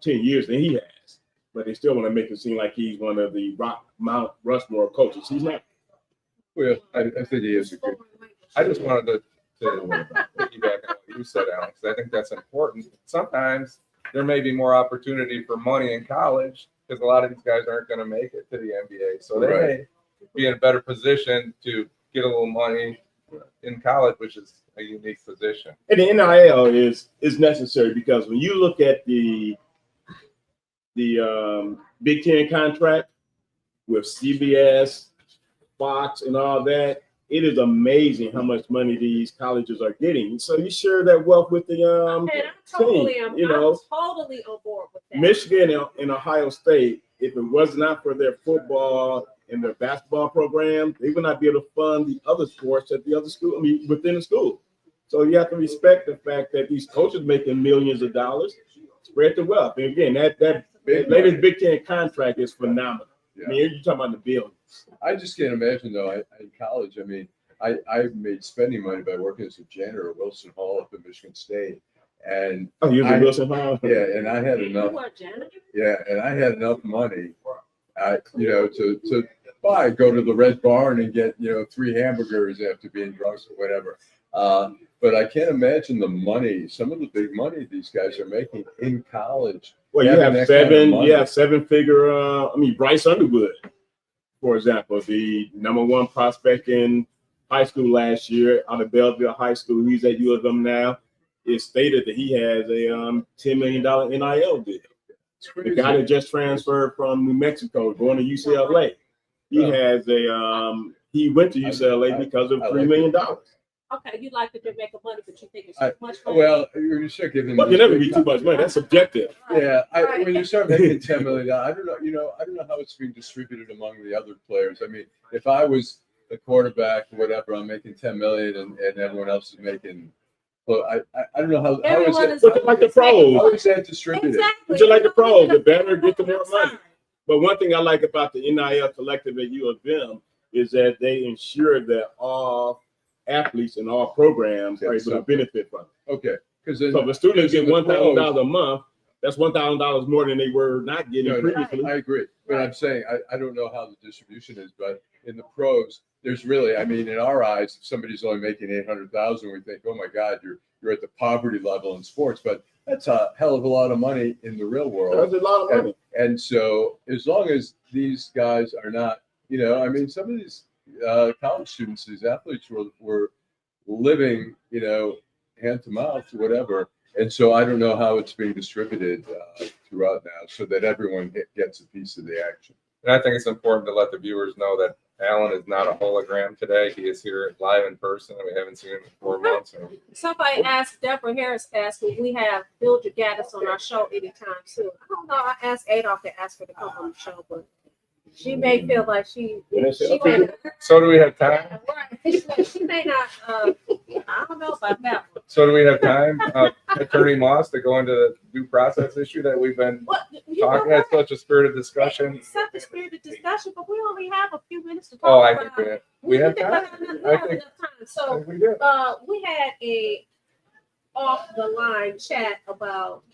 10 years than he has. But they still want to make it seem like he's one of the Mount Rushmore coaches. He's not. Well, I think he is a good. I just wanted to piggyback on what you said, Allan, because I think that's important. Sometimes there may be more opportunity for money in college because a lot of these guys aren't going to make it to the NBA. So they may be in a better position to get a little money in college, which is a unique position. And the NIL is necessary because when you look at the Big Ten contract with CBS, Fox, and all that, it is amazing how much money these colleges are getting. So you share that wealth with the I'm totally team. I'm totally on board with that. Michigan and Ohio State, if it was not for their football and their basketball program, they would not be able to fund the other sports at the other school. I mean, within the school. So you have to respect the fact that these coaches making millions of dollars, spread the wealth. And again, that latest Big Ten contract is phenomenal. Yeah. I mean, you're talking about the billions. I just can't imagine though. In college, I mean, I made spending money by working as a janitor at Wilson Hall up at Michigan State, and you was at Wilson Hall. Yeah, and I had enough. You were a janitor? Yeah, and I had enough money, to go to the Red Barn and get 3 hamburgers after being drunk or whatever. But I can't imagine the money, some of the big money these guys are making in college. Well, you have 7-figure. Bryce Underwood, for example, the #1 prospect in high school last year out of Belleville High School. He's at U of M now. It stated that he has a $10 million NIL deal. The guy that just transferred from New Mexico going to UCLA. He has he went to UCLA because of $3 million. Okay, you like that they're making money, but you think it's too much money? Well, you start giving. But it never be too much money. That's subjective. Yeah, when you start making $10 million, I don't know how it's being distributed among the other players. I mean, if I was the quarterback or whatever, I'm making $10 million and everyone else is making. Well, I don't know how is it like the pros. How is that distributed? Exactly. Just like the pros, the better get the more money. But one thing I like about the NIL collective at U of M is that they ensure that all athletes and all programs are able to benefit from it. Okay. So if the students get $1,000 a month, That's $1,000 more than they were not getting previously. I agree, but I'm saying I don't know how the distribution is, but in the pros, there's really, I mean, in our eyes, if somebody's only making 800,000, we think, oh my God, you're at the poverty level in sports, but that's a hell of a lot of money in the real world. That's a lot of money. And so, as long as these guys are not, I mean, some of these college students, these athletes were living, hand to mouth, whatever. And so I don't know how it's being distributed throughout now so that everyone gets a piece of the action. And I think it's important to let the viewers know that Allan is not a hologram today. He is here live in person. We haven't seen him in 4 months. Somebody asked, Deborah Harris asked, will we have Bill Gaddis on our show anytime soon? I don't know. I asked Adolph to ask her to come on the show, but she may feel like she may not. So do we have time? She may not, I don't know about that one. So do we have time, Attorney Moss, to go into the due process issue that we've been talking at such a spirited discussion? It's such a spirited discussion, but we only have a few minutes to talk Oh, I about. think we have time. We have enough time. So We do. we had a off the line chat about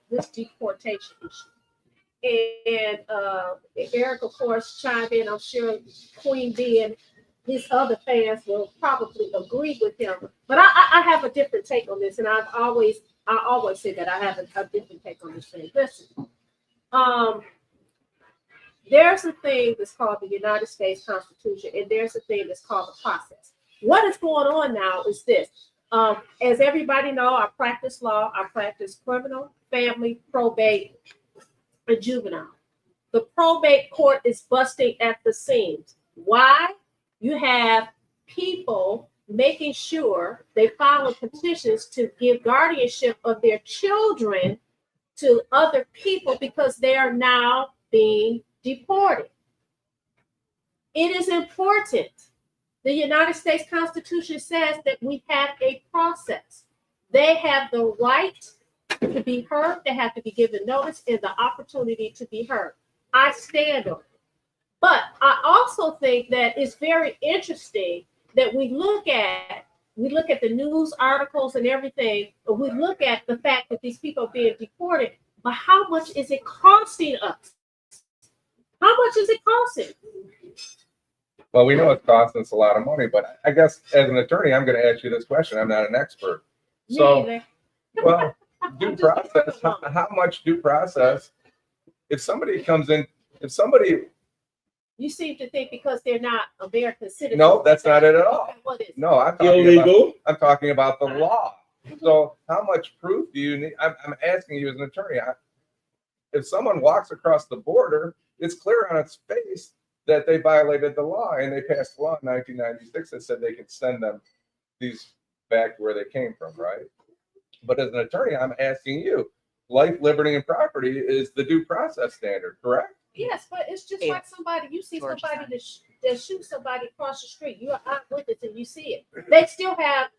this deportation issue. And Eric, of course, chimed in. I'm sure Queen B and his other fans will probably agree with him. But I have a different take on this, and I always say that I have a different take on this thing. Listen, there's a thing that's called the United States Constitution, and there's a thing that's called the process. What is going on now is this. As everybody know, I practice law. I practice criminal, family, probate, and juvenile. The probate court is busting at the seams. Why? You have people making sure they file petitions to give guardianship of their children to other people because they are now being deported. It is important. The United States Constitution says that we have a process. They have the right to be heard. They have to be given notice and the opportunity to be heard. I stand on it. But I also think that it's very interesting that we look at the news articles and everything, and we look at the fact that these people are being deported, but how much is it costing us? How much is it costing? Well, we know it's costing us a lot of money, but I guess as an attorney, I'm going to ask you this question. I'm not an expert. So, well, due process, how much due process? If somebody comes in, you seem to think because they're not American citizens. No, that's not it at all. Okay, what is it? No, I'm talking about the law. So how much proof do you need? I'm asking you as an attorney. If someone walks across the border, it's clear on its face that they violated the law, and they passed a law in 1996 that said they could send them these back to where they came from, right? But as an attorney, I'm asking you, life, liberty, and property is the due process standard, correct? Yes, but it's just like somebody, you see somebody that shoots somebody across the street, you're eyewitness and you see it. They still have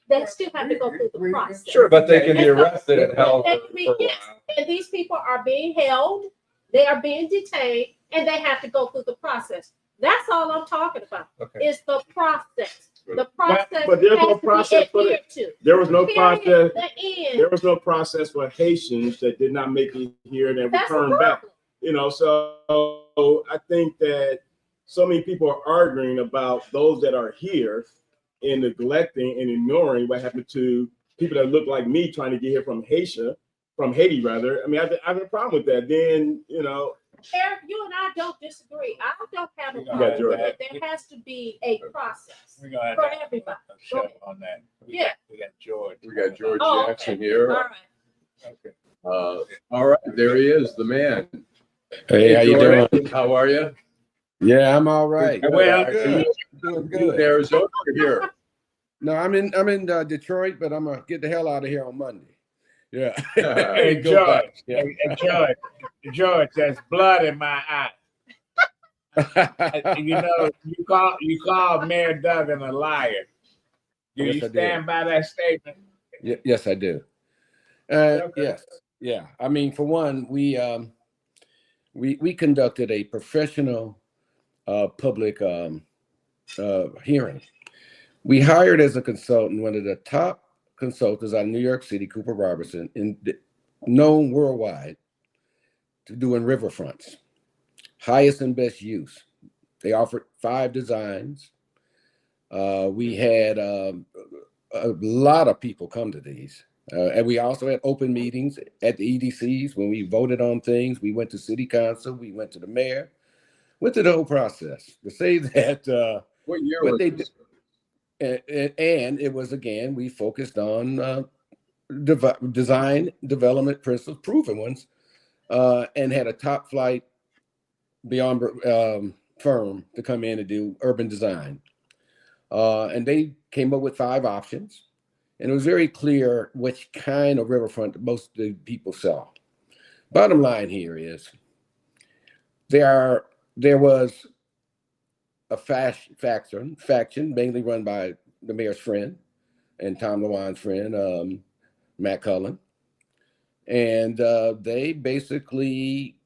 to go through the process. Sure, but they can be arrested and held for a Yes, while. and these people are being held, they are being detained, and they have to go through the process. That's all I'm talking about. Okay. Is the process. The process. But there's no process for it. There was no process. The end. There was no process for Haitians that did not make it here and then That's return back. So I think that so many people are arguing about those that are here and neglecting and ignoring what happened to people that look like me trying to get here from Haiti rather. I mean, I have a problem with that. Then, Eric, you and I don't disagree. I don't have a problem with it. There has to be a process We're gonna have for to everybody. show on that. Yeah. We got George. We got George Oh, Jackson okay. here. All right. Okay. All right, there he is, the man. Hey, how you George, doing? How are you? Yeah, I'm all right. Well, Good. Doing good. Arizona here. No, I'm in Detroit, but I'm gonna get the hell out of here on Monday. Yeah. Hey, Go George. back. Yeah. Hey, George, there's blood in my eye. You called Mayor Duggan a liar. Do Yes, you I did. stand by that statement? Yes, I do. Okay. Yes. Yeah. I mean, for one, we conducted a professional public hearing. We hired as a consultant one of the top consultants out of New York City, Cooper Robertson, known worldwide to doing riverfronts, highest and best use. They offered 5 designs. We had a lot of people come to these. And we also had open meetings at the EDCs when we voted on things. We went to city council, we went to the mayor, went through the whole process to say that What year what was they this? did. And it was, again, we focused on design development principles, proven ones, and had a top flight beyond firm to come in and do urban design. And they came up with 5 options. And it was very clear which kind of riverfront most of the people saw. Bottom line here is there was a faction mainly run by the mayor's friend and Tom LeWan's friend, Matt Cullen. And they basically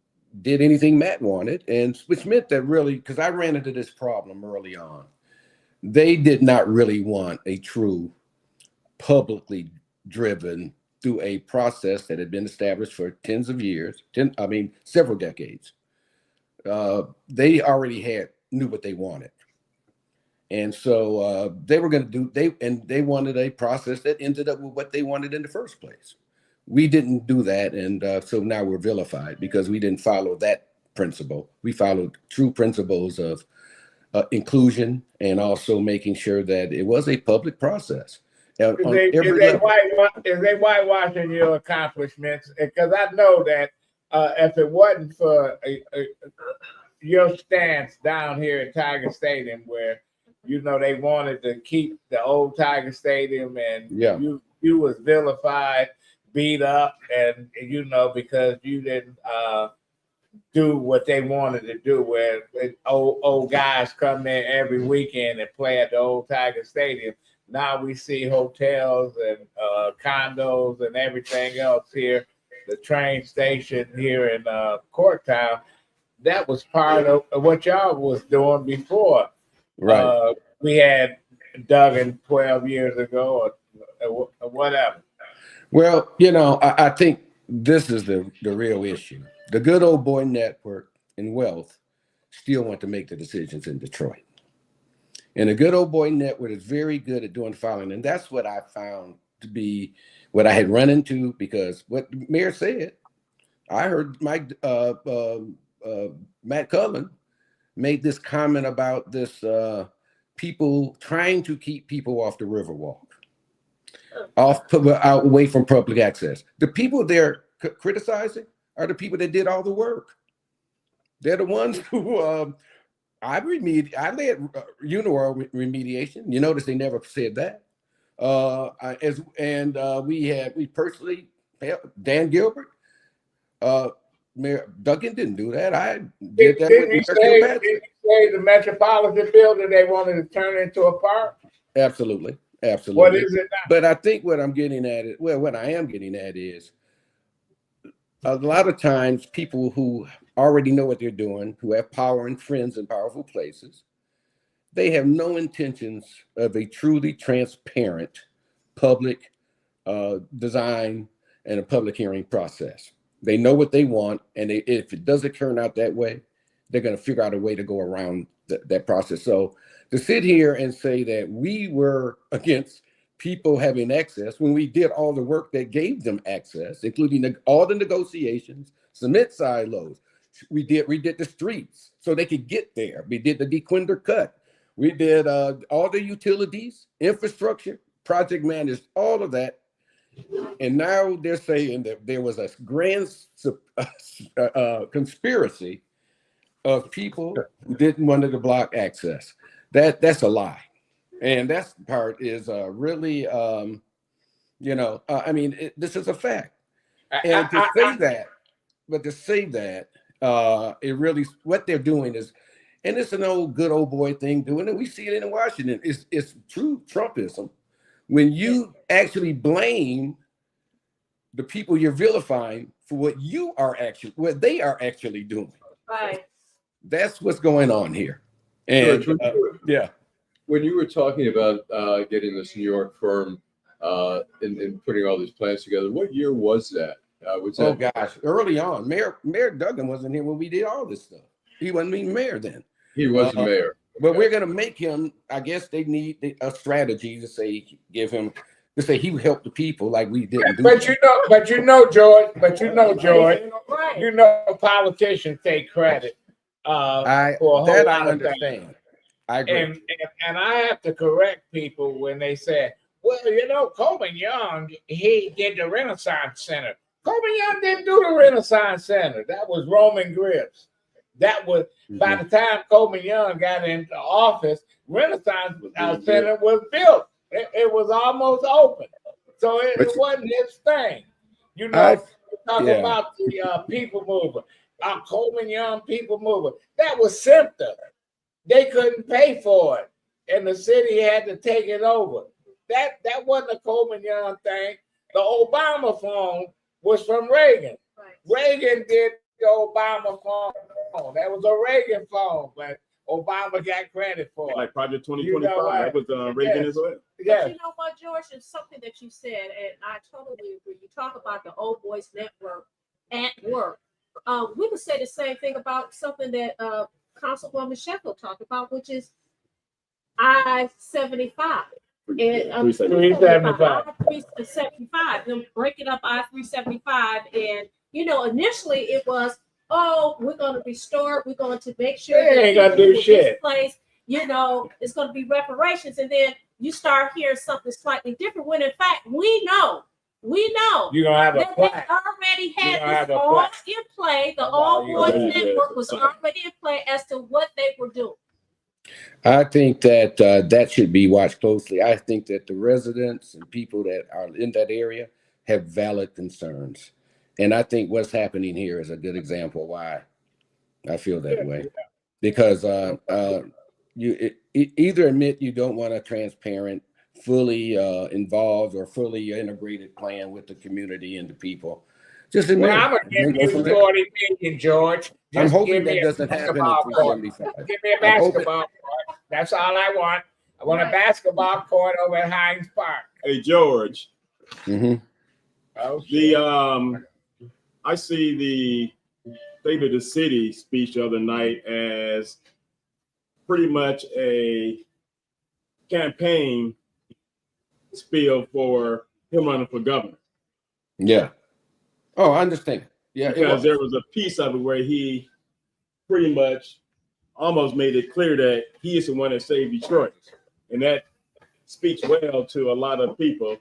did anything Matt wanted, and which meant that really, because I ran into this problem early on, they did not really want a true publicly driven through a process that had been established for tens of years, several decades. They already knew what they wanted. And so they were going to do, they wanted a process that ended up with what they wanted in the first place. We didn't do that. And so now we're vilified because we didn't follow that principle. We followed true principles of inclusion and also making sure that it was a public process. Is they whitewashing your accomplishments? Because I know that if it wasn't for your stance down here at Tiger Stadium, where they wanted to keep the old Tiger Stadium, and you was vilified, beat up, and because you didn't do what they wanted to do, where old guys come there every weekend and play at the old Tiger Stadium. Now we see hotels and condos and everything else here, the train station here in Courtown. That was part of what y'all was doing before. Right. We had Duggan 12 years ago or whatever. Well, I think this is the real issue. The good old boy network and wealth still want to make the decisions in Detroit. And the good old boy network is very good at doing the following. And that's what I found to be what I had run into, because what the mayor said, I heard Matt Cullen made this comment about this people trying to keep people off the Riverwalk, away from public access. The people they're criticizing are the people that did all the work. They're the ones who I led Mayoral remediation. You notice they never said that. We personally, Dan Gilbert, Mayor Duggan didn't do that. I did that. Didn't you say the Metropolitan Building they wanted to turn into a park? Absolutely. What is it now? But I think what I am getting at is a lot of times people who already know what they're doing, who have power and friends in powerful places, they have no intentions of a truly transparent public design and a public hearing process. They know what they want, and if it doesn't turn out that way, they're going to figure out a way to go around that process. So to sit here and say that we were against people having access when we did all the work that gave them access, including all the negotiations, cement silos, we did the streets so they could get there. We did the DeQuinder cut. We did all the utilities, infrastructure, project managed, all of that. And now they're saying that there was a grand conspiracy of people who didn't want to block access. That's a lie. And that part is really, this is a fact. And to say that, it really, what they're doing is, and it's an old good old boy thing doing it. We see it in Washington. It's true Trumpism. When you actually blame the people you're vilifying for what they are actually doing. Right. That's what's going on here. And when you were talking about getting this New York firm and putting all these plans together, what year was that? Oh gosh, early on, Mayor Duggan wasn't here when we did all this stuff. He wasn't even mayor then. He was the mayor. But we're gonna make him. I guess they need a strategy to say he helped the people like we didn't do. But you know, George. You know, politicians take credit. I for a whole that lot I of understand. things. I agree. And I have to correct people when they say, well, you know, Coleman Young, he did the Renaissance Center. Coleman Young didn't do the Renaissance Center. That was Roman Grips. That was by the time Coleman Young got into office, Renaissance Center was built. It was almost open. So it wasn't his thing. You know, talk about the people mover. Coleman Young people mover. That was SIMPTA. They couldn't pay for it. And the city had to take it over. That wasn't a Coleman Young thing. The Obama phone was from Reagan. Right. Reagan did the Obama phone. That was a Reagan phone, but Obama got credit for it. Like Project 2025, that was Reagan as well. Yeah. But you know what, George, it's something that you said, and I totally agree. You talk about the Old Boys Network at work. We could say the same thing about something that Councilwoman Sheffield talked about, which is I-75. And 375. I-375. Them breaking up I-375, and you know, initially it was, oh, we're going to restore it. We're going to make sure they ain't gonna do shit. This place, you know, it's going to be reparations, and then you start hearing something slightly different. When in fact, we know You're gonna have a that they plaque. already had have this a all plaque. in play. The All Boys Network was already in play as to what they were doing. I think that that should be watched closely. I think that the residents and people that are in that area have valid concerns. And I think what's happening here is a good example of why I feel that way. Because you either admit you don't want a transparent, fully involved or fully integrated plan with the community and the people. Just admit I'm going to give you 40 million, George. I'm Just hoping give me that a doesn't happen in basketball court. 375. Give me a basketball court. That's all I want. I want a basketball court over at Hines Park. Hey, George. Mm-hmm. Oh, I see the State of the City speech the other night as pretty much a campaign spiel for him running for governor. Yeah. Oh, I understand. Yeah, because there was a piece of it where he pretty much almost made it clear that he is the one that saved Detroit, and that speaks well to a lot of people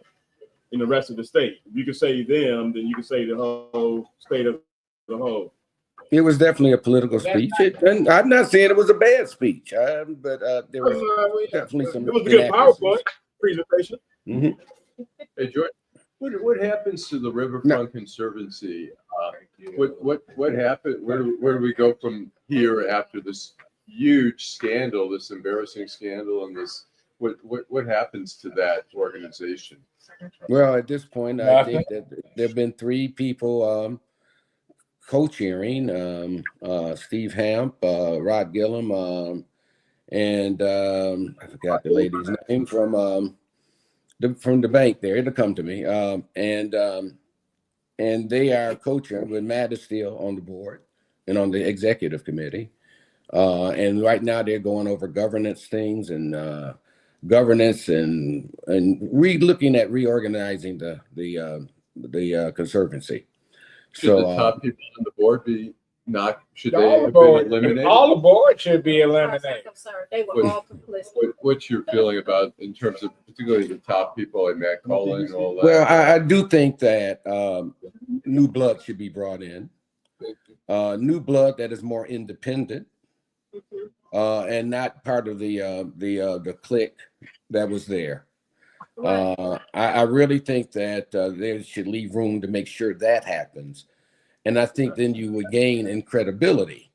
in the rest of the state. If you can say them, then you can say the whole state of the whole. It was definitely a political speech. And I'm not saying it was a bad speech, but there was definitely some. It was a good PowerPoint presentation. Mm-hmm. Hey, George, what happens to the Riverfront Conservancy? What happened? Where do we go from here after this huge scandal, this embarrassing scandal, and this? What happens to that organization? Well, at this point, I think that there have been 3 people co-chairing: Steve Hamp, Rod Gillum, and I forgot the lady's name from the bank there. It'll come to me. And they are co-chairing with Matt is still on the board and on the executive committee. And right now they're going over governance things and looking at reorganizing the conservancy. Should the top people on the board be not? Should they have been eliminated? All the board should be eliminated. I'm sorry, they were all complicit. What's your feeling about in terms of particularly the top people like Matt Cullen and all that? Well, I do think that new blood should be brought in. New blood that is more independent. And not part of the clique that was there. I really think that they should leave room to make sure that happens. And I think then you would gain in credibility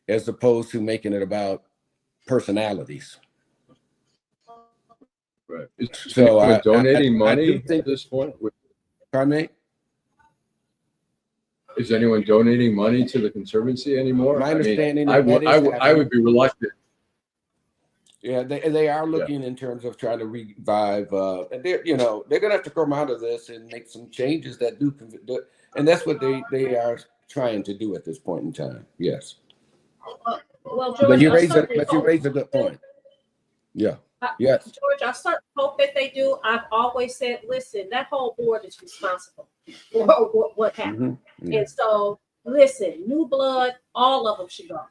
as opposed to making it about personalities. Right. So donating money at this point? Pardon me? Is anyone donating money to the Conservancy anymore? My understanding, I would be reluctant. Yeah, they are looking in terms of trying to revive. And they're going to have to come out of this and make some changes that do. And that's what they are trying to do at this point in time. Yes. Well, George, But you I raise certainly a good point. Yeah. hope- Yes. George, I certainly hope that they do. I've always said, listen, that whole board is responsible for what happened. Mhm. Yeah. And so, listen, new blood, all of them should go.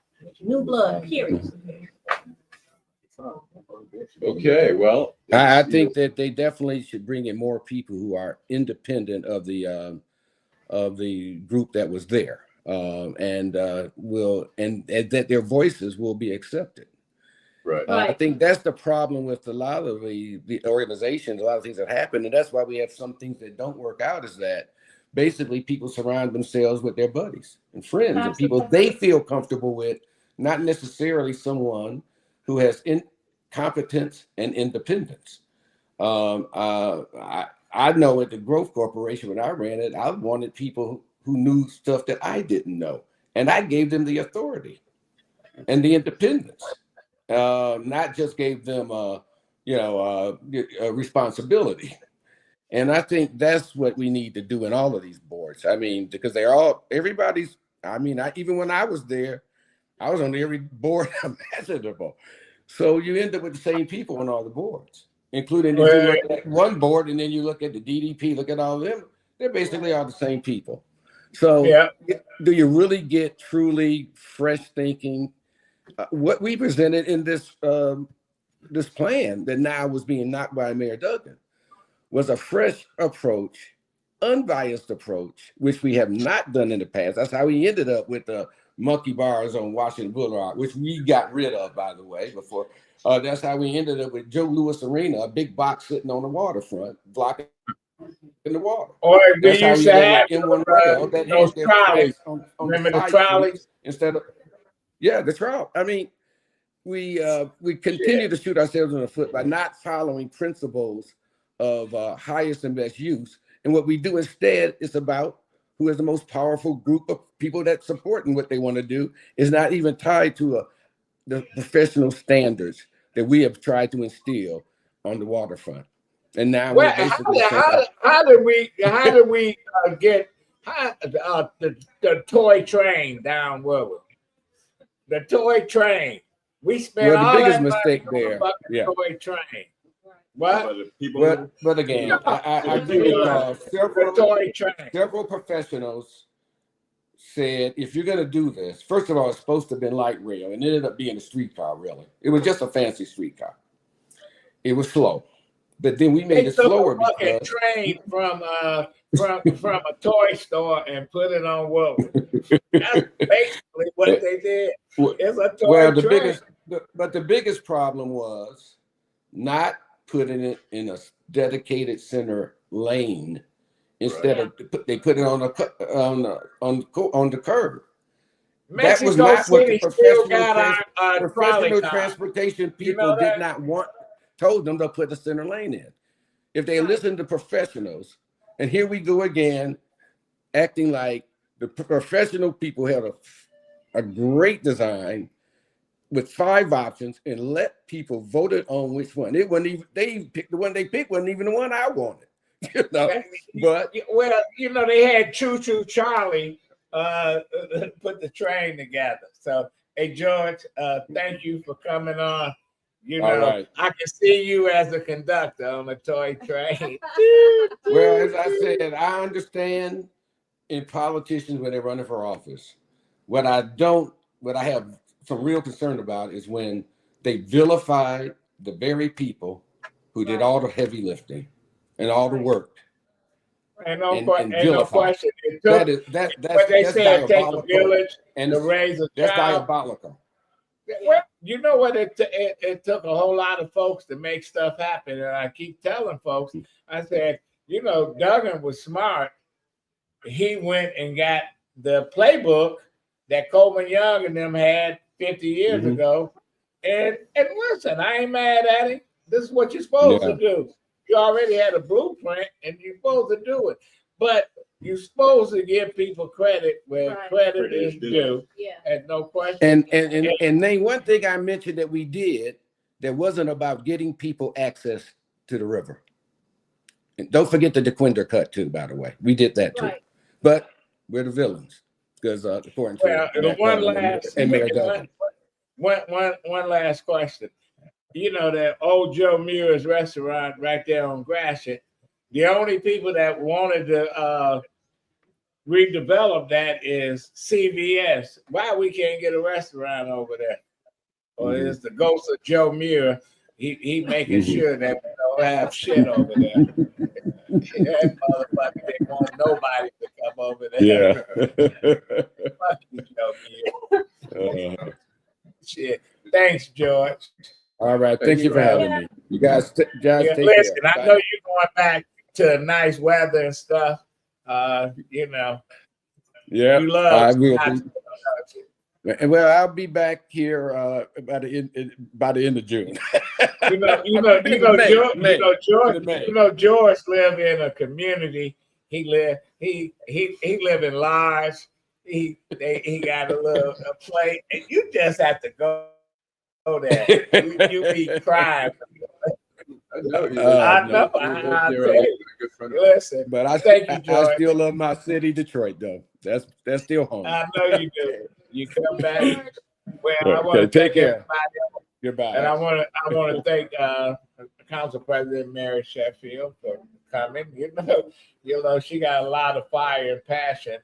New blood, period. Okay, well. I think that they definitely should bring in more people who are independent of the group that was there, and that their voices will be accepted. Right. I think that's the problem with a lot of the organizations, a lot of things that happen, and that's why we have some things that don't work out. Is that basically people surround themselves with their buddies and friends and people they feel comfortable with, not necessarily someone who has competence and independence. I know at the Growth Corporation when I ran it, I wanted people who knew stuff that I didn't know, and I gave them the authority and the independence. Not just gave them a responsibility. And I think that's what we need to do in all of these boards. I mean, because even when I was there, I was on every board imaginable. So you end up with the same people on all the boards, including if you look at one board and then you look at the DDP, look at all of them, they're basically all the same people. So do you really get truly fresh thinking? What we presented in this plan that now was being knocked by Mayor Duggan was a fresh approach, unbiased approach, which we have not done in the past. That's how we ended up with the monkey bars on Washington Boulevard, which we got rid of, by the way, before. That's how we ended up with Joe Louis Arena, a big box sitting on the waterfront, blocking in the water. Or we That's how used we to ended have up in one rail that those had their trolleys. tracks on Remember the side trolleys? streets instead of the trolley. I mean, we continue to shoot ourselves in the foot by not following principles of highest and best use. And what we do instead is about who is the most powerful group of people that supporting what they want to do is not even tied to the professional standards that we have tried to instill on the waterfront. And now Well, we're basically how did we get the toy train down Woodward? The toy train. We spent the all biggest that mistake money on there. the Yeah. toy train. What? But again, I do recall several professionals said, if you're going to do this, first of all, it's supposed to have been light rail, and it ended up being a streetcar, really. It was just a fancy streetcar. It was slow. But then we made it slower because train from a toy store and put it on Woodward. That's basically what they did. It's a toy train. The biggest problem was not putting it in a dedicated center lane. Instead of they put it on the curb. That was not what the professional transportation people did not want. Told them to put the center lane in. If they listened to professionals, and here we go again, acting like the professional people had a great design with 5 options and let people vote it on which one. It wasn't even they picked the one they picked wasn't even the one I wanted. But they had Choo Choo Charlie put the train together. So hey George, thank you for coming on. I can see you as a conductor on a toy train. Well, as I said, I understand in politicians when they're running for office. What I have some real concern about is when they vilified the very people who did all the heavy lifting and all the work. And no question. That's take a village and to raise a that's child. diabolical. Well, you know what? It took a whole lot of folks to make stuff happen. And I keep telling folks, I said, Duggan was smart. He went and got the playbook that Coleman Young and them had 50 years ago. And listen, I ain't mad at him. This is what you're supposed to do. You already had a blueprint and you're supposed to do it. But you're supposed to give people credit where credit is due. Yeah. And no question. And name one thing I mentioned that we did that wasn't about getting people access to the river. And don't forget the DeQuinder cut too, by the way. We did that too. But We're the villains because according Well, to one last and Mayor Duggan. one last question. You know that old Joe Muir's restaurant right there on Gratiot. The only people that wanted to redevelop that is CVS. Why we can't get a restaurant over there? Or is the ghost of Joe Muir? He making sure that we don't have shit over there. That motherfucker didn't want nobody to come over there. Yeah. Fuck you, Joe Muir. Shit. Thanks, George. All right. Thank you for having me. You guys, take listen, care. I know you're going back to nice weather and stuff. You know. Yeah. You love I will. Well, I'll be back here by the end of June. George lived in a community. He live in Lodge. He got a place, and you just have to go there. You be crying. I know. Listen, but I still love my city, Detroit, though. That's still home. I know you do. You come back. Well, I want to take care. Everybody. Goodbye. And I want to thank Council President Mary Sheffield for coming. You know, she got a lot of fire and passion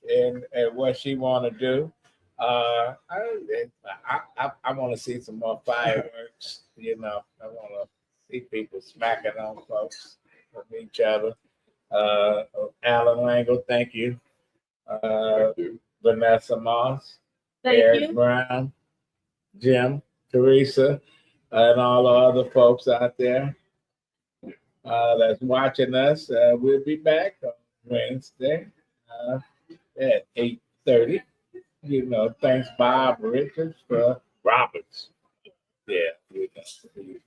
in what she want to do. I want to see some more fireworks. You know, I want to see people smacking on folks with each other. Allan Lengel, thank you. Thank you. Vanessa Moss, Thank Eric you. Brown, Jim, Teresa, and all the other folks out there that's watching us. We'll be back on Wednesday at 8:30. You know, thanks Bob Richards for Roberts. Yeah,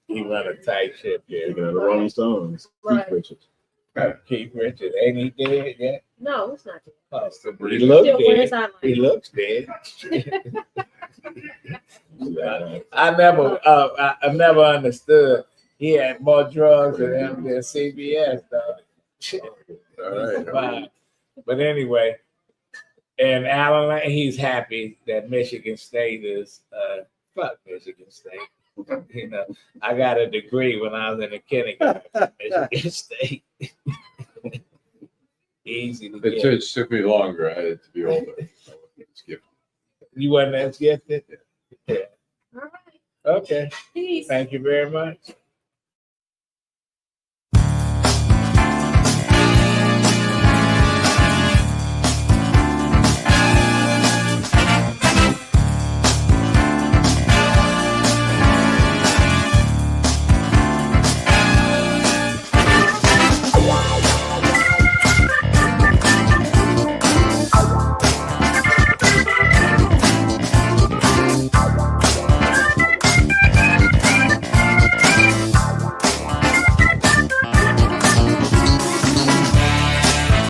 he run a tight ship here. Speaking of the Rolling Stones, Right. Keith Richards. Keith Richards, ain't he dead yet? No, it's not. Oh, Still he breathing. looks Still wearing dead. his eyeliner. He looks dead. I never understood. He had more drugs than him than CBS, though. All right. But anyway, and Allan, he's happy that Michigan State is fuck Michigan State. You know, I got a degree when I was in the kindergarten. Michigan State. Easy to It get. took me longer. I had to be older. You wasn't as gifted? Yeah. All right. Okay. Peace. Thank you very much.